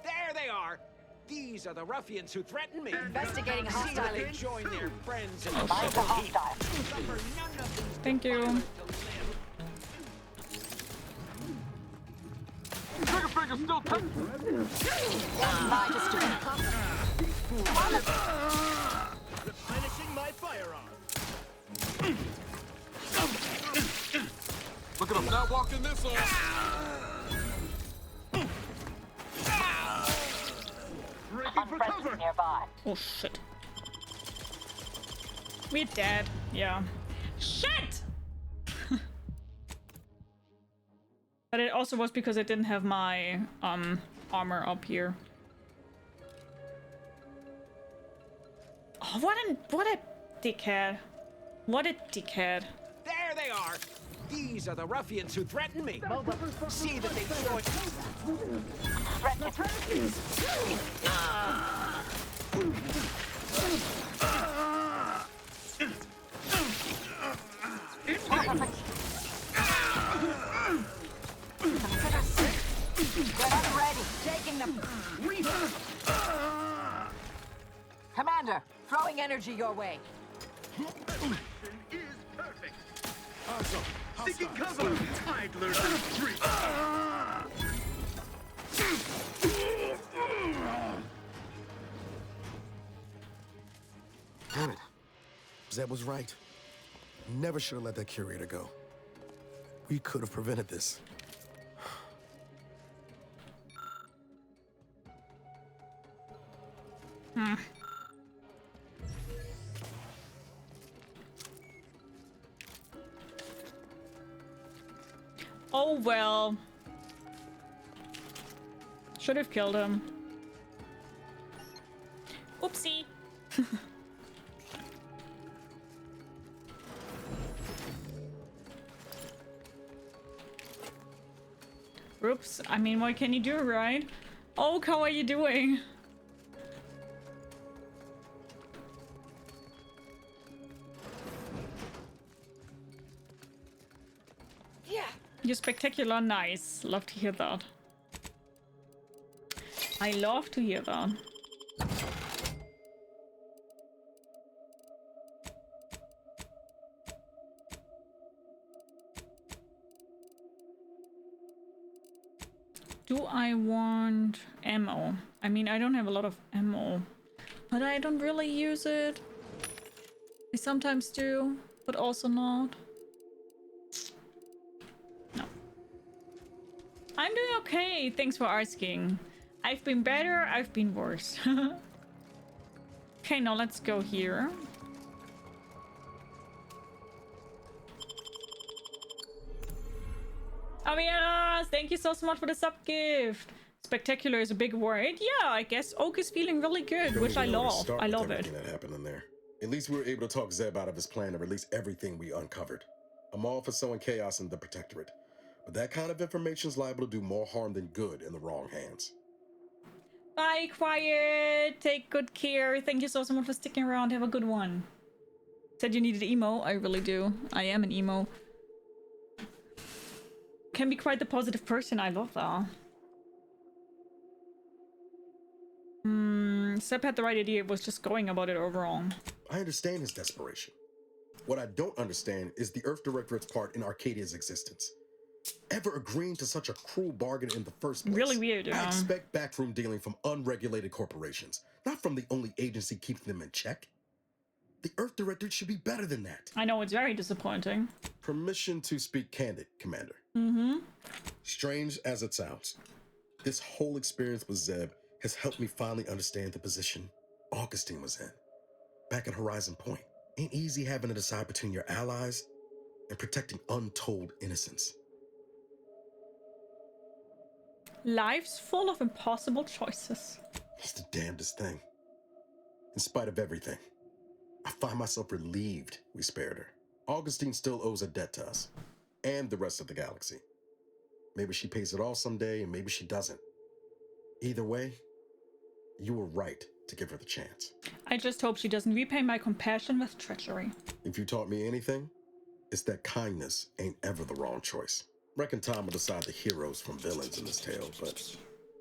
There they are! These are the ruffians who threatened me. Investigating See that hostile. they join their friends in the civil heap. Thank you. Trigger finger's still tight. Replenishing my firearm. Look at him now walking this off. Breaking for cover. Oh shit. We're dead. Yeah. Shit! But it also was because I didn't have my armor up here. Oh, what a dickhead. What a dickhead. There they are! These are the ruffians who threatened me. See that they destroy. Get ready. Taking them. Commander, throwing energy your way. Is perfect. Seeking cover. Tide lures in retreat. Damn it. Zeb was right. Never should have let that curator go. We could have prevented this. Oh well. Should have killed him. Oopsie. Oops. I mean, what can you do, right? Oh, how are you doing? Yeah. You're spectacular. Nice. Love to hear that. I love to hear that. Do I want ammo? I mean, I don't have a lot of ammo, but I don't really use it. I sometimes do, but also not. No. I'm doing okay, thanks for asking. I've been better, I've been worse. Okay, now let's go here. Oh yeah, thank you so much for the sub gift. Spectacular is a big word. Yeah, I guess Oak is feeling really good, Don't which I even know where to love. start I with love it. everything that happened in there. At least we were able to talk Zeb out of his plan to release everything we uncovered. I'm all for sowing chaos in the Protectorate, but that kind of information is liable to do more harm than good in the wrong hands. Bye, Quiet. Take good care. Thank you so much for sticking around. Have a good one. Said you needed emo. I really do. I am an emo. Can be quite the positive person. I love that. Seb had the right idea. It was just going about it all wrong. I understand his desperation. What I don't understand is the Earth Directorate's part in Arcadia's existence. Ever agreeing to such a cruel bargain in the first place? Really weird, I expect backroom dealing from unregulated corporations, not from the only agency keeping them in check. The Earth Directorate should be better than that. I know, it's very disappointing. Permission to speak candid, Commander. Strange as it sounds, this whole experience with Zeb has helped me finally understand the position Augustine was in. Back at Horizon Point, ain't easy having to decide between your allies and protecting untold innocence. Life's full of impossible choices. It's the damnedest thing. In spite of everything, I find myself relieved we spared her. Augustine still owes a debt to us, and the rest of the galaxy. Maybe she pays it all someday, and maybe she doesn't. Either way, you were right to give her the chance. I just hope she doesn't repay my compassion with treachery. If you taught me anything, it's that kindness ain't ever the wrong choice. Reckon time will decide the heroes from villains in this tale, but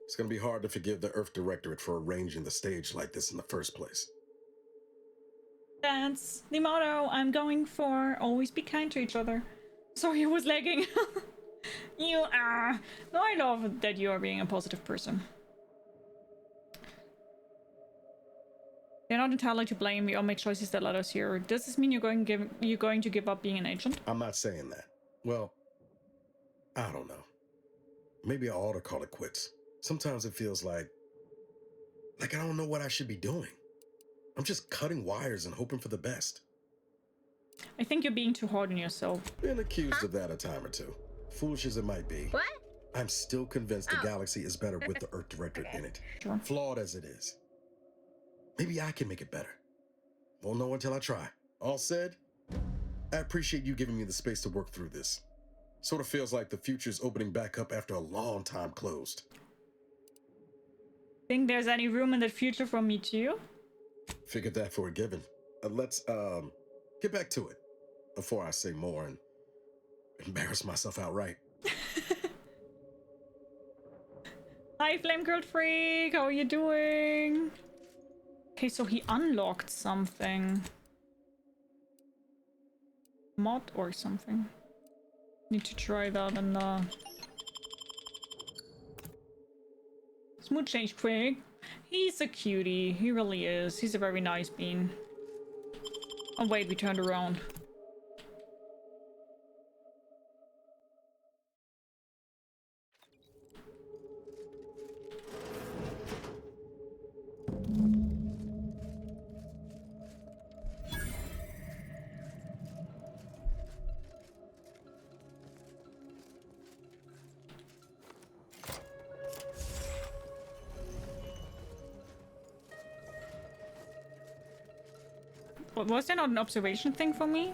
it's gonna be hard to forgive the Earth Directorate for arranging the stage like this in the first place. That's the motto I'm going for. Always be kind to each other. Sorry, I was lagging. You are. No, I love that you are being a positive person. You're not entirely to blame. We all make choices that led us here. Does this mean you're going to give up being an agent? I'm not saying that. Well, I don't know. Maybe I ought to call it quits. Sometimes it feels like I don't know what I should be doing. I'm just cutting wires and hoping for the best. I think you're being too hard on yourself. Been accused of that a time or two. Foolish as it might be. What? I'm still convinced the galaxy is better with the Earth Directorate in it. Sure. Flawed as it is. Maybe I can make it better. Won't know until I try. All said, I appreciate you giving me the space to work through this. Sort of feels like the future's opening back up after a long time closed. Think there's any room in the future for me too? Figured that for a given. Let's get back to it before I say more and embarrass myself outright. Hi, Flame Girl Freak. How are you doing? Okay, so he unlocked something. Mod or something. Need to try that in the Smooth Change Twig. He's a cutie. He really is. He's a very nice bean. Oh wait, we turned around. Was there not an observation thing for me?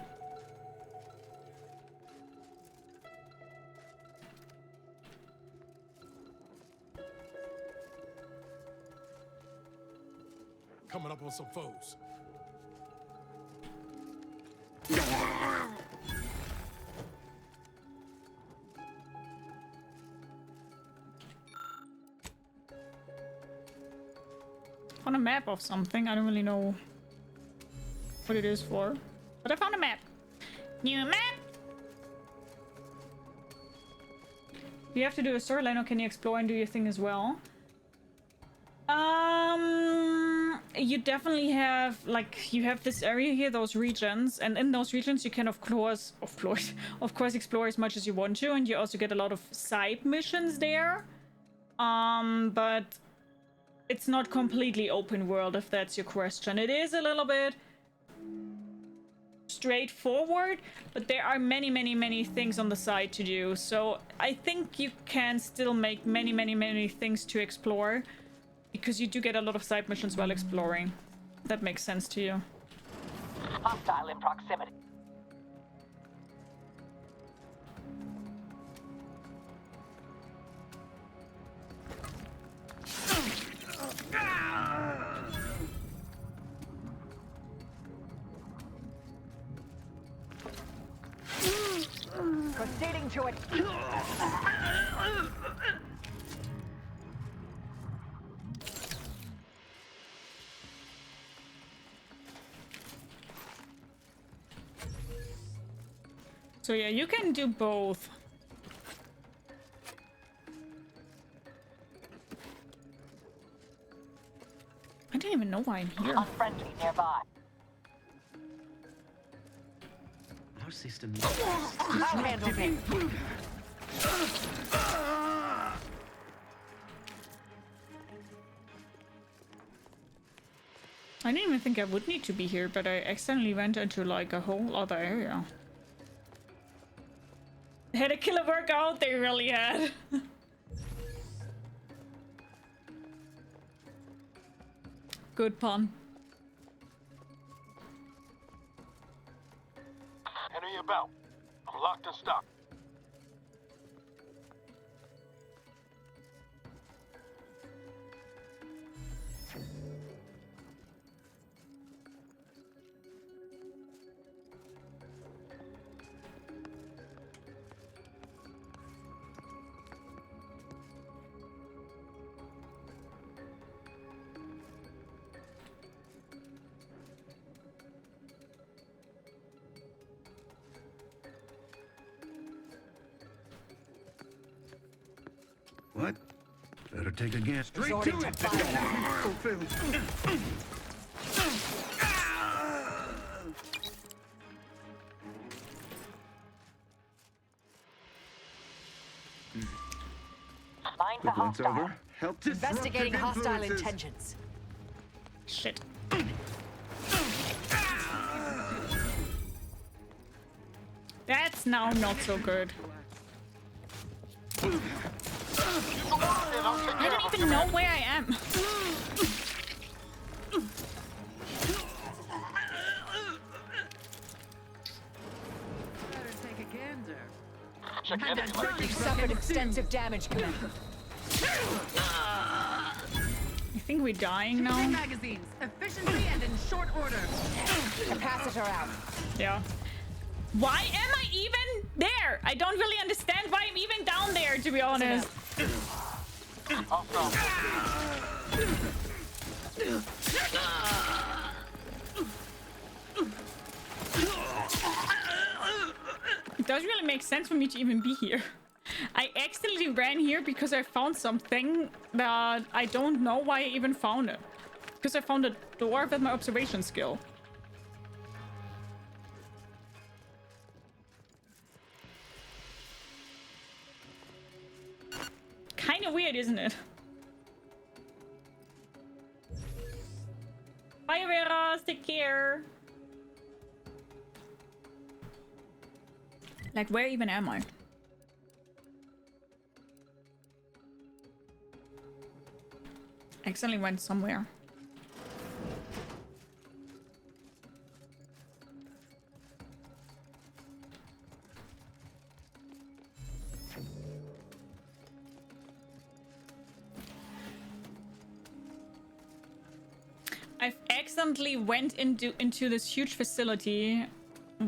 Coming up on some foes. On a map of something, I don't really know what it is for, but I found a map. New map. You have to do a storyline, or can you explore and do your thing as well? You definitely have, like, you have this area here, those regions, and in those regions you can of course explore as much as you want to, and you also get a lot of side missions there. But it's not completely open world, if that's your question. It is a little bit straightforward, but there are many things on the side to do, so I think you can still make many things to explore, because you do get a lot of side missions while exploring. That makes sense to you. Hostile in proximity. Proceeding to it. So yeah, you can do both. I didn't even know why I'm here. Unfriendly nearby. Our system is I'll handle it. I didn't even think I would need to be here, but I accidentally went into like a whole other area. They had a killer workout, they really had. Good pun. Enemy about. I'm locked and stocked. what? Better take a guess. Straight to it. Fulfilled. Find the Look, once hostile. over. Help disrupt Investigating their hostile influences. intentions. Shit. That's now not so good. I don't even know where I am. Better take a gander. Check And enemy you've suffered extensive damage, Commander. I think we're dying now. Magazines, efficiently and in short order. Capacitor out. Yeah. Why am I even there? I don't really understand why I'm even down there, to be honest. It doesn't really make sense for me to even be here. I accidentally ran here because I found something that I don't know why I even found it. Because I found a door with my observation skill. Kind of weird, isn't it? Bye, Vera. Take care. Like, where even am I? Accidentally went somewhere. I've accidentally went into this huge facility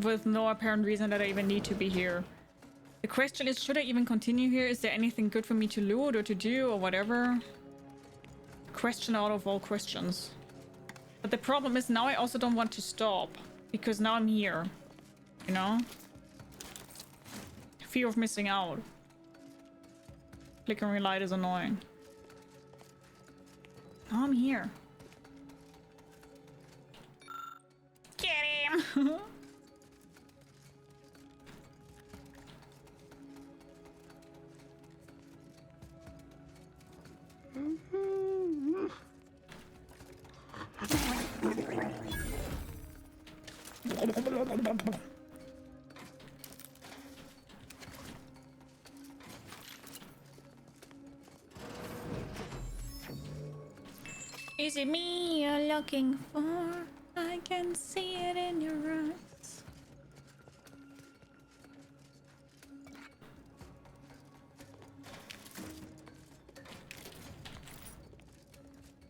with no apparent reason that I even need to be here. The question is, should I even continue here? Is there anything good for me to loot or to do or whatever? Question out of all questions. But the problem is now I also don't want to stop because now I'm here, you know? Fear of missing out. Flickering light is annoying. Now I'm here. Get him! Is it me you're looking for? I can see it in your eyes.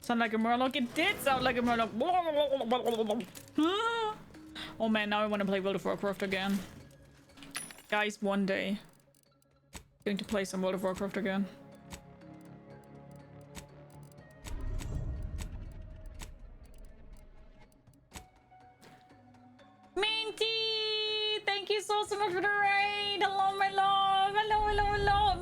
Sound like a Murloc? It did sound like a Murloc. Oh man, now I want to play World of Warcraft again. Guys, one day. Going to play some World of Warcraft again. Minty! Thank you so much for the raid! Hello, my love! Hello, hello, hello!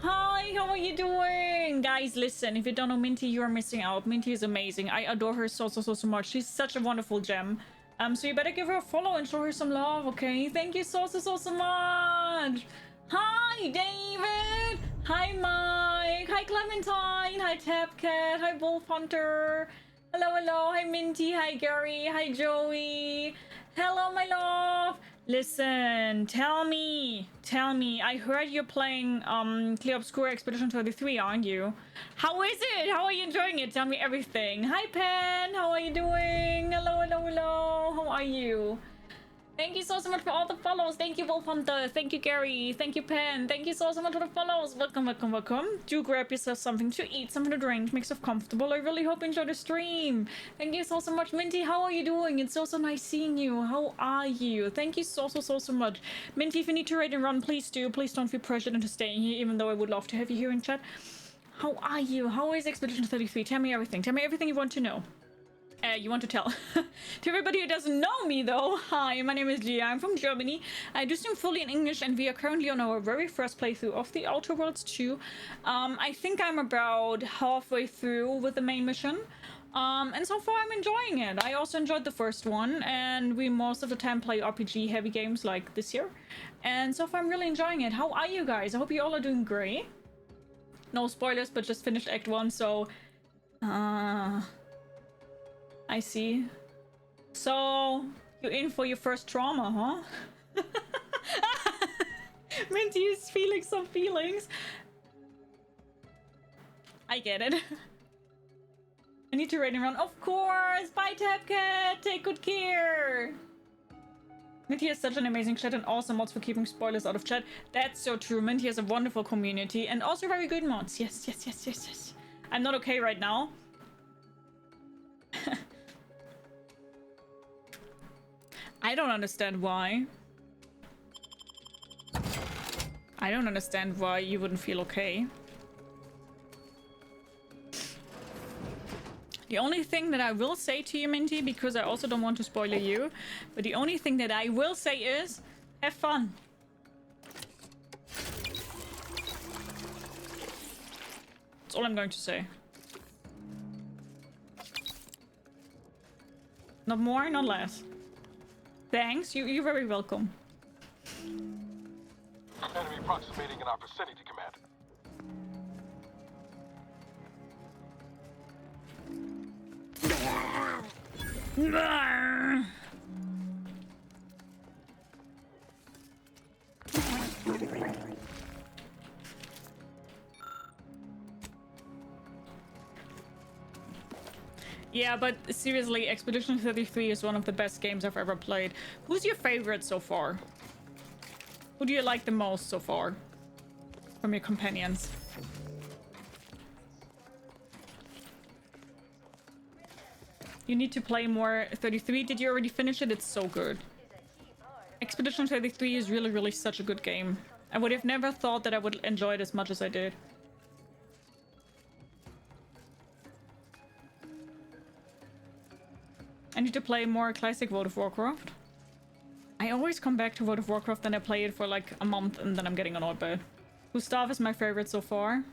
Hi, how are you doing? Guys, listen, if you don't know Minty, you are missing out. Minty is amazing. I adore her so much. She's such a wonderful gem. So you better give her a follow and show her some love, okay? Thank you so much! Hi, David! Hi, Mike! Hi, Clementine! Hi, Tapcat! Hi, Wolf Hunter! Hello, hello! Hi, Minty! Hi, Gary! Hi, Joey! Hello, my love! Listen, tell me, I heard you're playing Clear Obscura Expedition 33, aren't you? How is it? How are you enjoying it? Tell me everything. Hi, Pen! How are you doing? Hello, hello, hello! How are you? Thank you so much for all the follows. Thank you, Wolf Hunter. Thank you, Gary. Thank you, Pen. Thank you so much for the follows. Welcome, welcome, welcome. Do grab yourself something to eat, something to drink. Make yourself comfortable. I really hope you enjoy the stream. Thank you so much, Minty. How are you doing? It's so nice seeing you. How are you? Thank you so much. Minty, if you need to raid and run, please do. Please don't feel pressured into staying here, even though I would love to have you here in chat. How are you? How is Expedition 33? Tell me everything. Tell me everything you want to know. You want to tell. To everybody who doesn't know me though, hi, my name is Gia, I'm from Germany. I do stream fully in English and we are currently on our very first playthrough of the Outer Worlds 2. I think I'm about halfway through with the main mission. And so far I'm enjoying it. I also enjoyed the first one and we most of the time play RPG heavy games like this year. And so far I'm really enjoying it. How are you guys? I hope you all are doing great. No spoilers, but just finished Act 1, so... I see. So, you're in for your first trauma, huh? Minty is feeling some feelings. I get it. I need to rate and run. Of course! Bye, Tapcat! Take good care! Minty has such an amazing chat and awesome mods for keeping spoilers out of chat. That's so true. Minty has a wonderful community and also very good mods. Yes, yes, yes, yes, yes. I'm not okay right now. I don't understand why. I don't understand why you wouldn't feel okay. The only thing that I will say to you, Minty, because I also don't want to spoil you, but the only thing that I will say is, have fun. That's all I'm going to say. Not more, not less. Thanks, you're very welcome. Enemy approximating in our vicinity, Command. Yeah, but seriously, Expedition 33 is one of the best games I've ever played. Who's your favorite so far? Who do you like the most so far from your companions? You need to play more 33. Did you already finish it? It's so good. Expedition 33 is really, really such a good game. I would have never thought that I would enjoy it as much as I did. I need to play more classic World of Warcraft. I always come back to World of Warcraft and I play it for like a month and then I'm getting annoyed by it. Gustav is my favorite so far.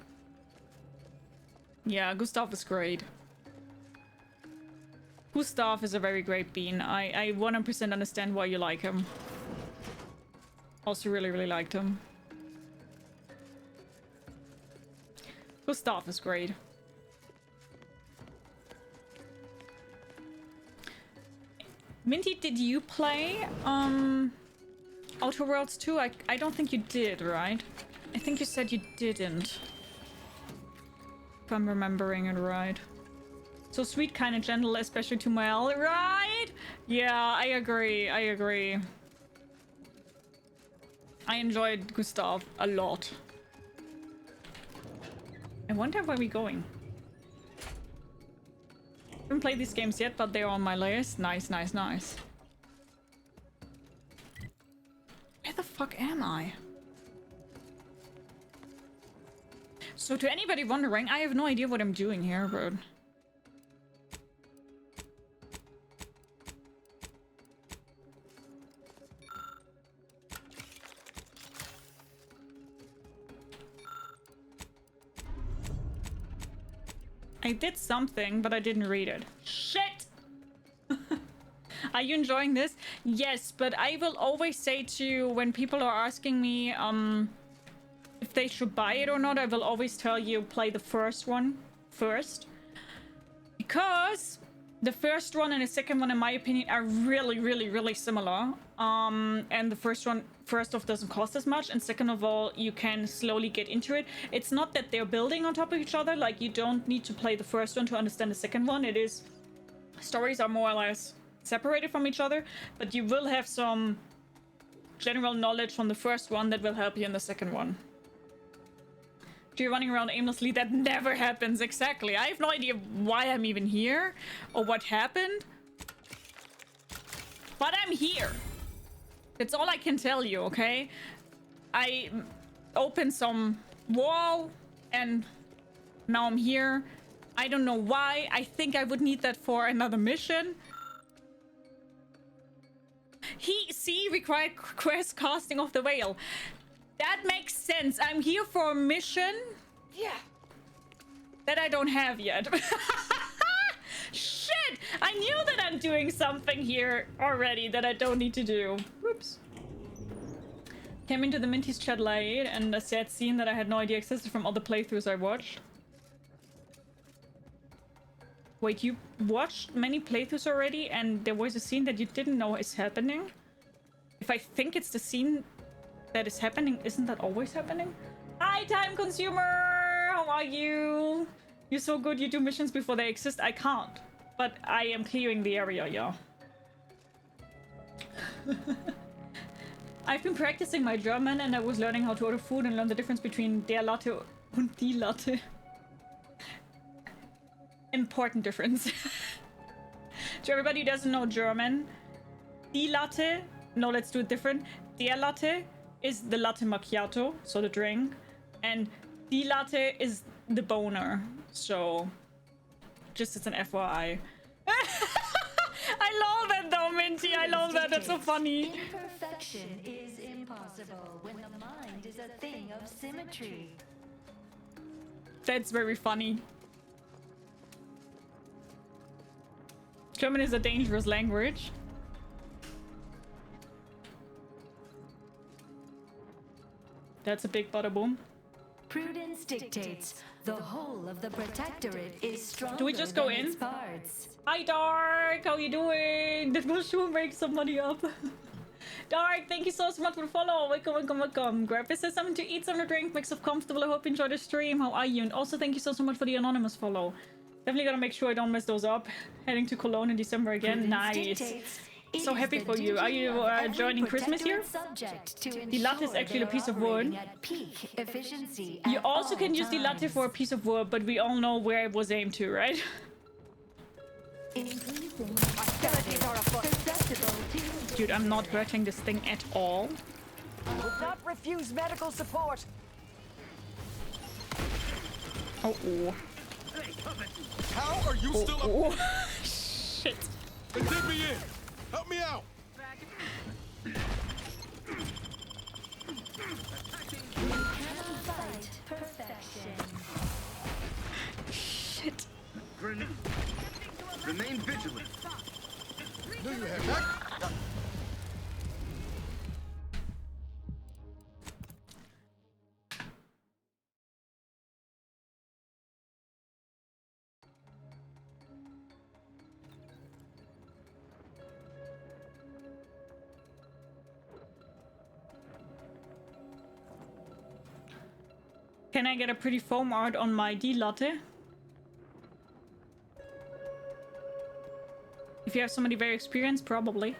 Yeah, Gustav is great. Gustav is a very great bean. I 100% understand why you like him. Also really, really liked him. Gustav is great. Minty, did you play Outer Worlds 2? I don't think you did, right? I think you said you didn't. If I'm remembering it right. So sweet, kind of gentle, especially to Mel, right? Yeah, I agree. I agree. I enjoyed Gustav a lot. I wonder where we're going. Haven't played these games yet, but they're on my list. Nice, nice, nice. Where the fuck am I? So to anybody wondering, I have no idea what I'm doing here, but... I did something, but I didn't read it. Shit! Are you enjoying this? Yes, but I will always say to you when people are asking me if they should buy it or not, I will always tell you play the first one first. Because the first one and the second one, in my opinion, are really, really, really similar. And the first off doesn't cost as much, and second of all, you can slowly get into it. It's not that they're building on top of each other, like you don't need to play the first one to understand the second one. It is, stories are more or less separated from each other, but you will have some general knowledge from the first one that will help you in the second one. If you're running around aimlessly, that never happens. Exactly. I have no idea why I'm even here or what happened, but I'm here. That's all I can tell you, okay? I opened some wall and now I'm here. I don't know why. I think I would need that for another mission. Required quest casting of the whale. That makes sense. I'm here for a mission. Yeah. That I don't have yet. Shit! I knew that I'm doing something here already that I don't need to do. Whoops. Came into the Minty's chat late and a sad scene that I had no idea existed from other playthroughs I watched. Wait, you watched many playthroughs already and there was a scene that you didn't know is happening? If I think it's the scene that is happening. Isn't that always happening? Hi, Time Consumer! How are you? You're so good, you do missions before they exist. I can't. But I am clearing the area, yeah. I've been practicing my German and I was learning how to order food and learn the difference between der Latte and die Latte. Important difference. To everybody who doesn't know German, die Latte, no, let's do it different. Der Latte is the latte macchiato, so the drink, and die Latte is the boner. So, just as an FYI. I love that though, Minty. I love that. That's so funny. Imperfection is impossible when the mind is a thing of symmetry. That's very funny. German is a dangerous language. That's a big bada boom. Prudence dictates the whole of the Protectorate is stronger. Do we just go than in? its parts. Hi Dark, how you doing? That will sure make some money up. Dark, thank you so much for the follow. Welcome, welcome, welcome. Grab this as something to eat, something to drink, make yourself comfortable. I hope you enjoy the stream. How are you? And also thank you so much for the anonymous follow. Definitely gotta make sure I don't mess those up. Heading to Cologne in December again. Nice. So happy for you. Are you joining Christmas here? The latte is actually a piece of wood. You also can use the latte for a piece of wood, but we all know where it was aimed to, right? Dude, I'm not hurting this thing at all. Would not refuse medical support. Oh, oh. How are you still up? Shit. Then take me in. Help me out. You cannot fight perfection. Shit. Remain vigilant. Knew you had that. Can I get a pretty foam art on my D latte? If you have somebody very experienced, probably.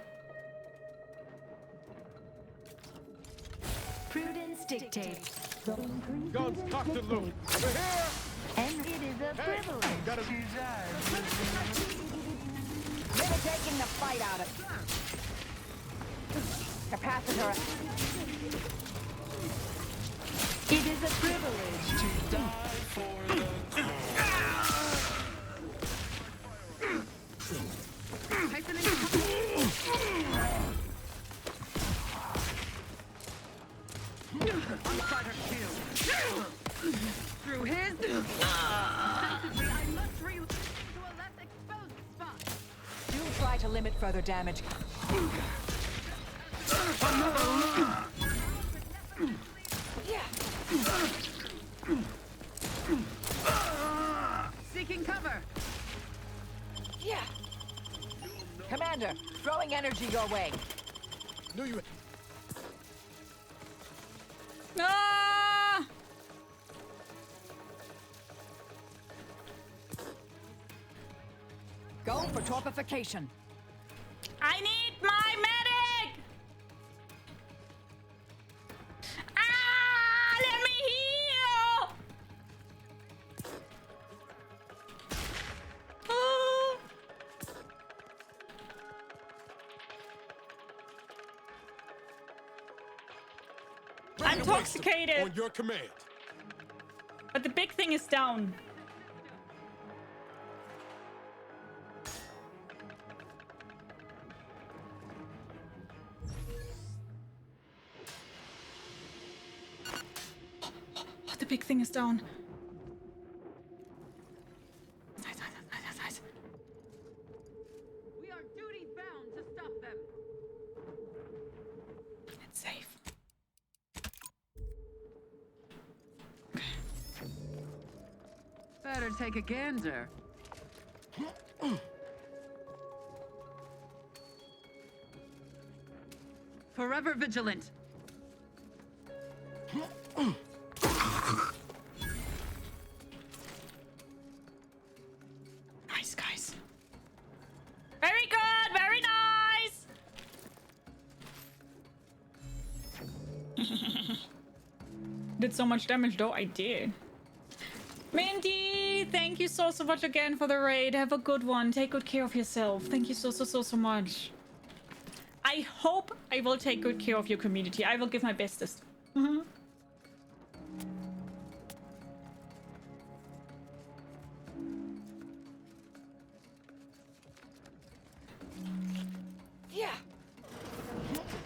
Prudence dictates. Guns cocked and loaded. We're here. And it is a privilege. Gotta Never taking the fight out of capacitor. It is a privilege to die for the Through his. I must relocate to a less exposed spot. Do try to limit further damage. Seeking cover. Yeah. Commander, throwing energy your way. Knew you. Ah! Go for torpification. I need my medic! Ah! Let me heal! Ah! I'm intoxicated. On your command. But the big thing is down. The big thing is down. Nice. We are duty bound to stop them. It's safe. Better take a gander. Forever vigilant. Nice, guys. Very good, very nice. Did so much damage though. I did. Minty, thank you so much again for the raid. Have a good one. Take good care of yourself. Thank you so much. I hope I will take good care of your community. I will give my bestest. Yeah.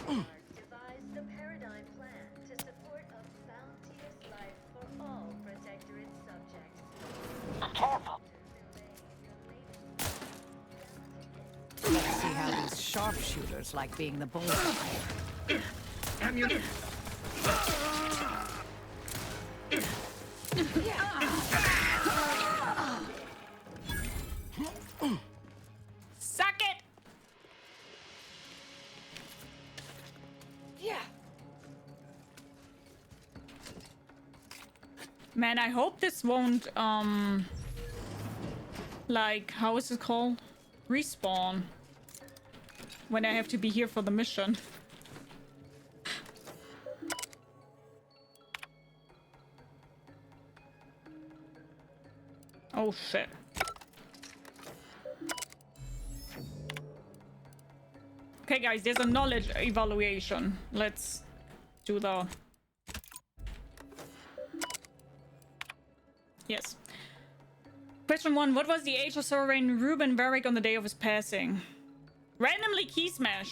Devised the paradigm plan to support a bounteous life for all Protectorate subjects. Careful. Let's see how these sharpshooters like being the bullseye. Ammunition. Suck it! Yeah. Man, I hope this won't, like, how is it called? Respawn. When I have to be here for the mission. Oh, shit. Okay, guys, there's a knowledge evaluation. Let's do the... Yes. Question 1. What was the age of Sovereign Ruben Varric on the day of his passing? Randomly key smash.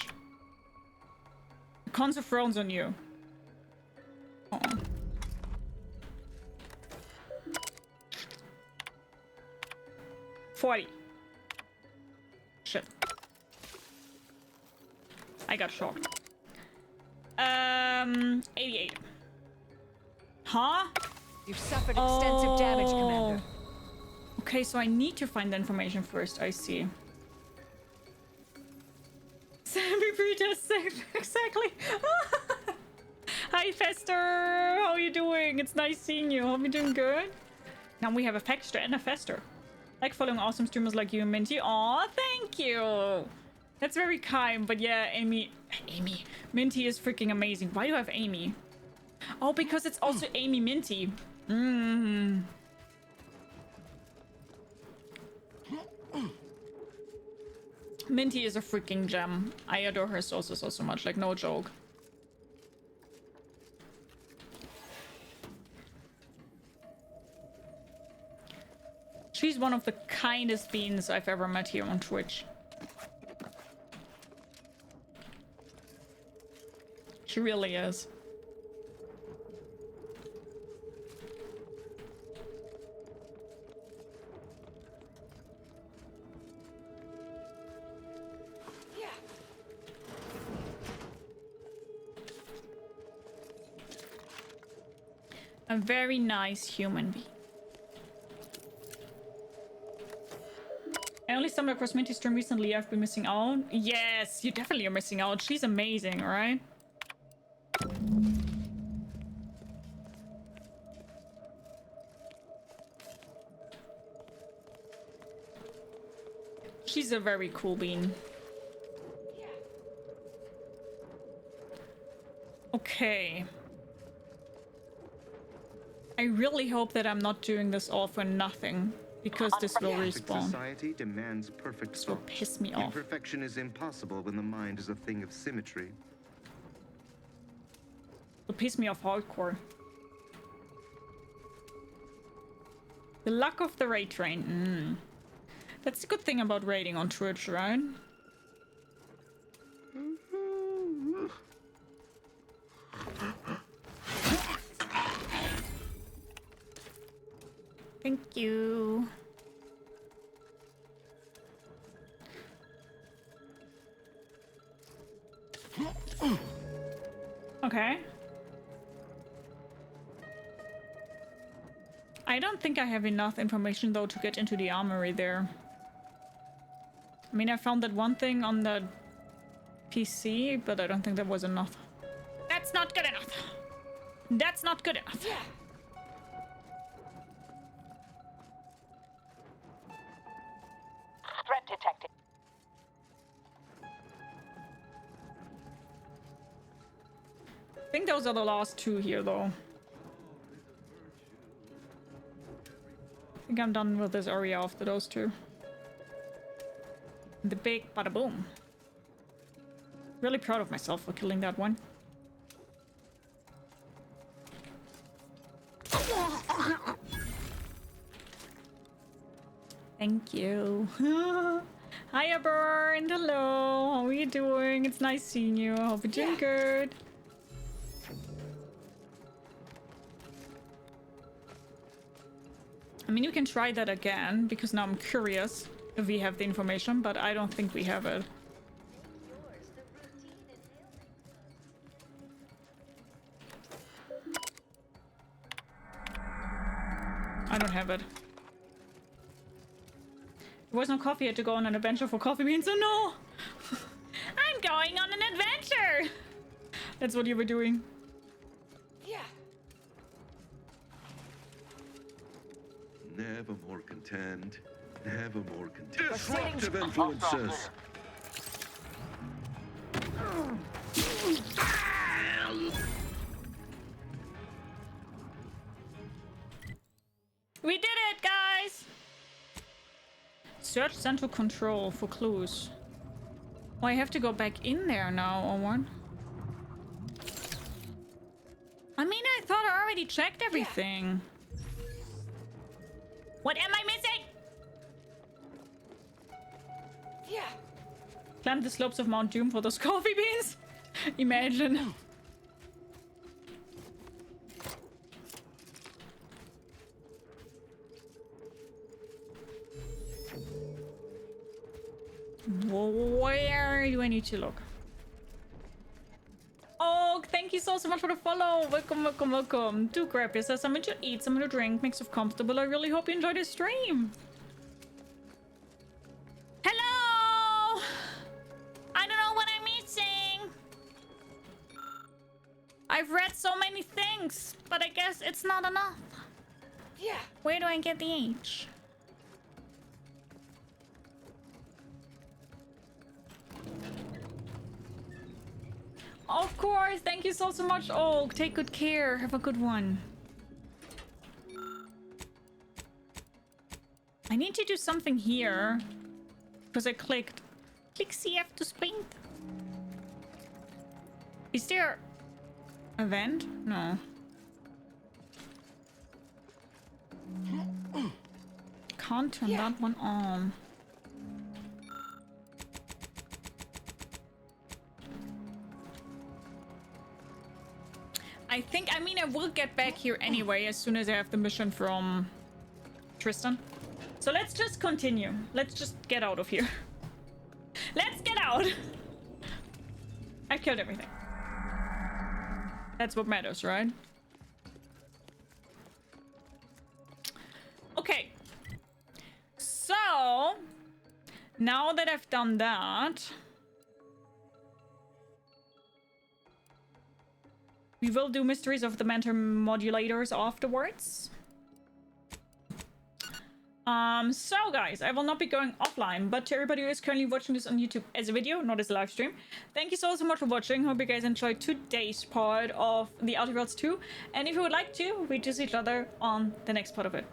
Cons of Thrones on you. Oh. $40. Shit. I got shocked. 88. Huh? You've suffered extensive damage, Commander. Okay, so I need to find the information first. I see. Sammy pretest safe. Exactly. Hi, Fester. How are you doing? It's nice seeing you. Hope you're doing good. Now we have a Fester and a Fester. Like following awesome streamers like you and Minty. Aw, thank you. That's very kind. But yeah, Amy. Minty is freaking amazing. Why do I have Amy? Oh, because it's also Amy Minty. Minty is a freaking gem. I adore her so much. Like, no joke. She's one of the kindest beings I've ever met here on Twitch. She really is. A very nice human being. I only stumbled across Minty's stream recently. I've been missing out. Yes, you definitely are missing out. She's amazing, right? She's a very cool bean. Okay. I really hope that I'm not doing this all for nothing, because this will respawn. Society demands perfect This will piss me off. Imperfection is impossible when the mind is a thing of symmetry. It'll piss me off hardcore. The luck of the raid train. That's the good thing about raiding on Twitch, right? Thank you. Okay. I don't think I have enough information though to get into the armory there. I mean, I found that one thing on the PC, but I don't think that was enough. That's not good enough. That's not good enough. Threat detected. I think those are the last two here, though. I think I'm done with this area after those two. The big bada boom. Really proud of myself for killing that one. Thank you. Hiya, Bernd. Hello. How are you doing? It's nice seeing you. I hope you're doing good. I mean, you can try that again, because now I'm curious if we have the information, but I don't think we have it. I don't have it. There was no coffee. I had to go on an adventure for coffee beans. Oh no! I'm going on an adventure! That's what you were doing. Yeah. Never more content. Never more content. Disruptive influences. We did it, guys! Search central control for clues. Oh, I have to go back in there now, or what? I mean, I thought I already checked everything. What am I missing? Yeah. Climb the slopes of Mount Doom for those coffee beans? Imagine. Where do I need to look? Oh, thank you so much for the follow. Welcome, welcome, welcome. Do grab yourself something to eat, something to drink, make yourself comfortable. I really hope you enjoyed the stream. Hello! I don't know what I'm missing. I've read so many things, but I guess it's not enough. Yeah. Where do I get the H? Of course, thank you so much, Oak. Take good care. Have a good one. I need to do something here because I clicked. Click CF to sprint. Is there a vent? No. Can't turn that one on. I mean, I will get back here anyway as soon as I have the mission from Tristan. So let's just continue. Let's just get out of here. Let's get out. I killed everything. That's what matters, right? Okay. So, now that I've done that, we will do Mysteries of the Mentor Modulators afterwards. So guys, I will not be going offline, but to everybody who is currently watching this on YouTube as a video, not as a live stream, thank you so much for watching. Hope you guys enjoyed today's part of the Outer Worlds 2. And if you would like to, we just see each other on the next part of it.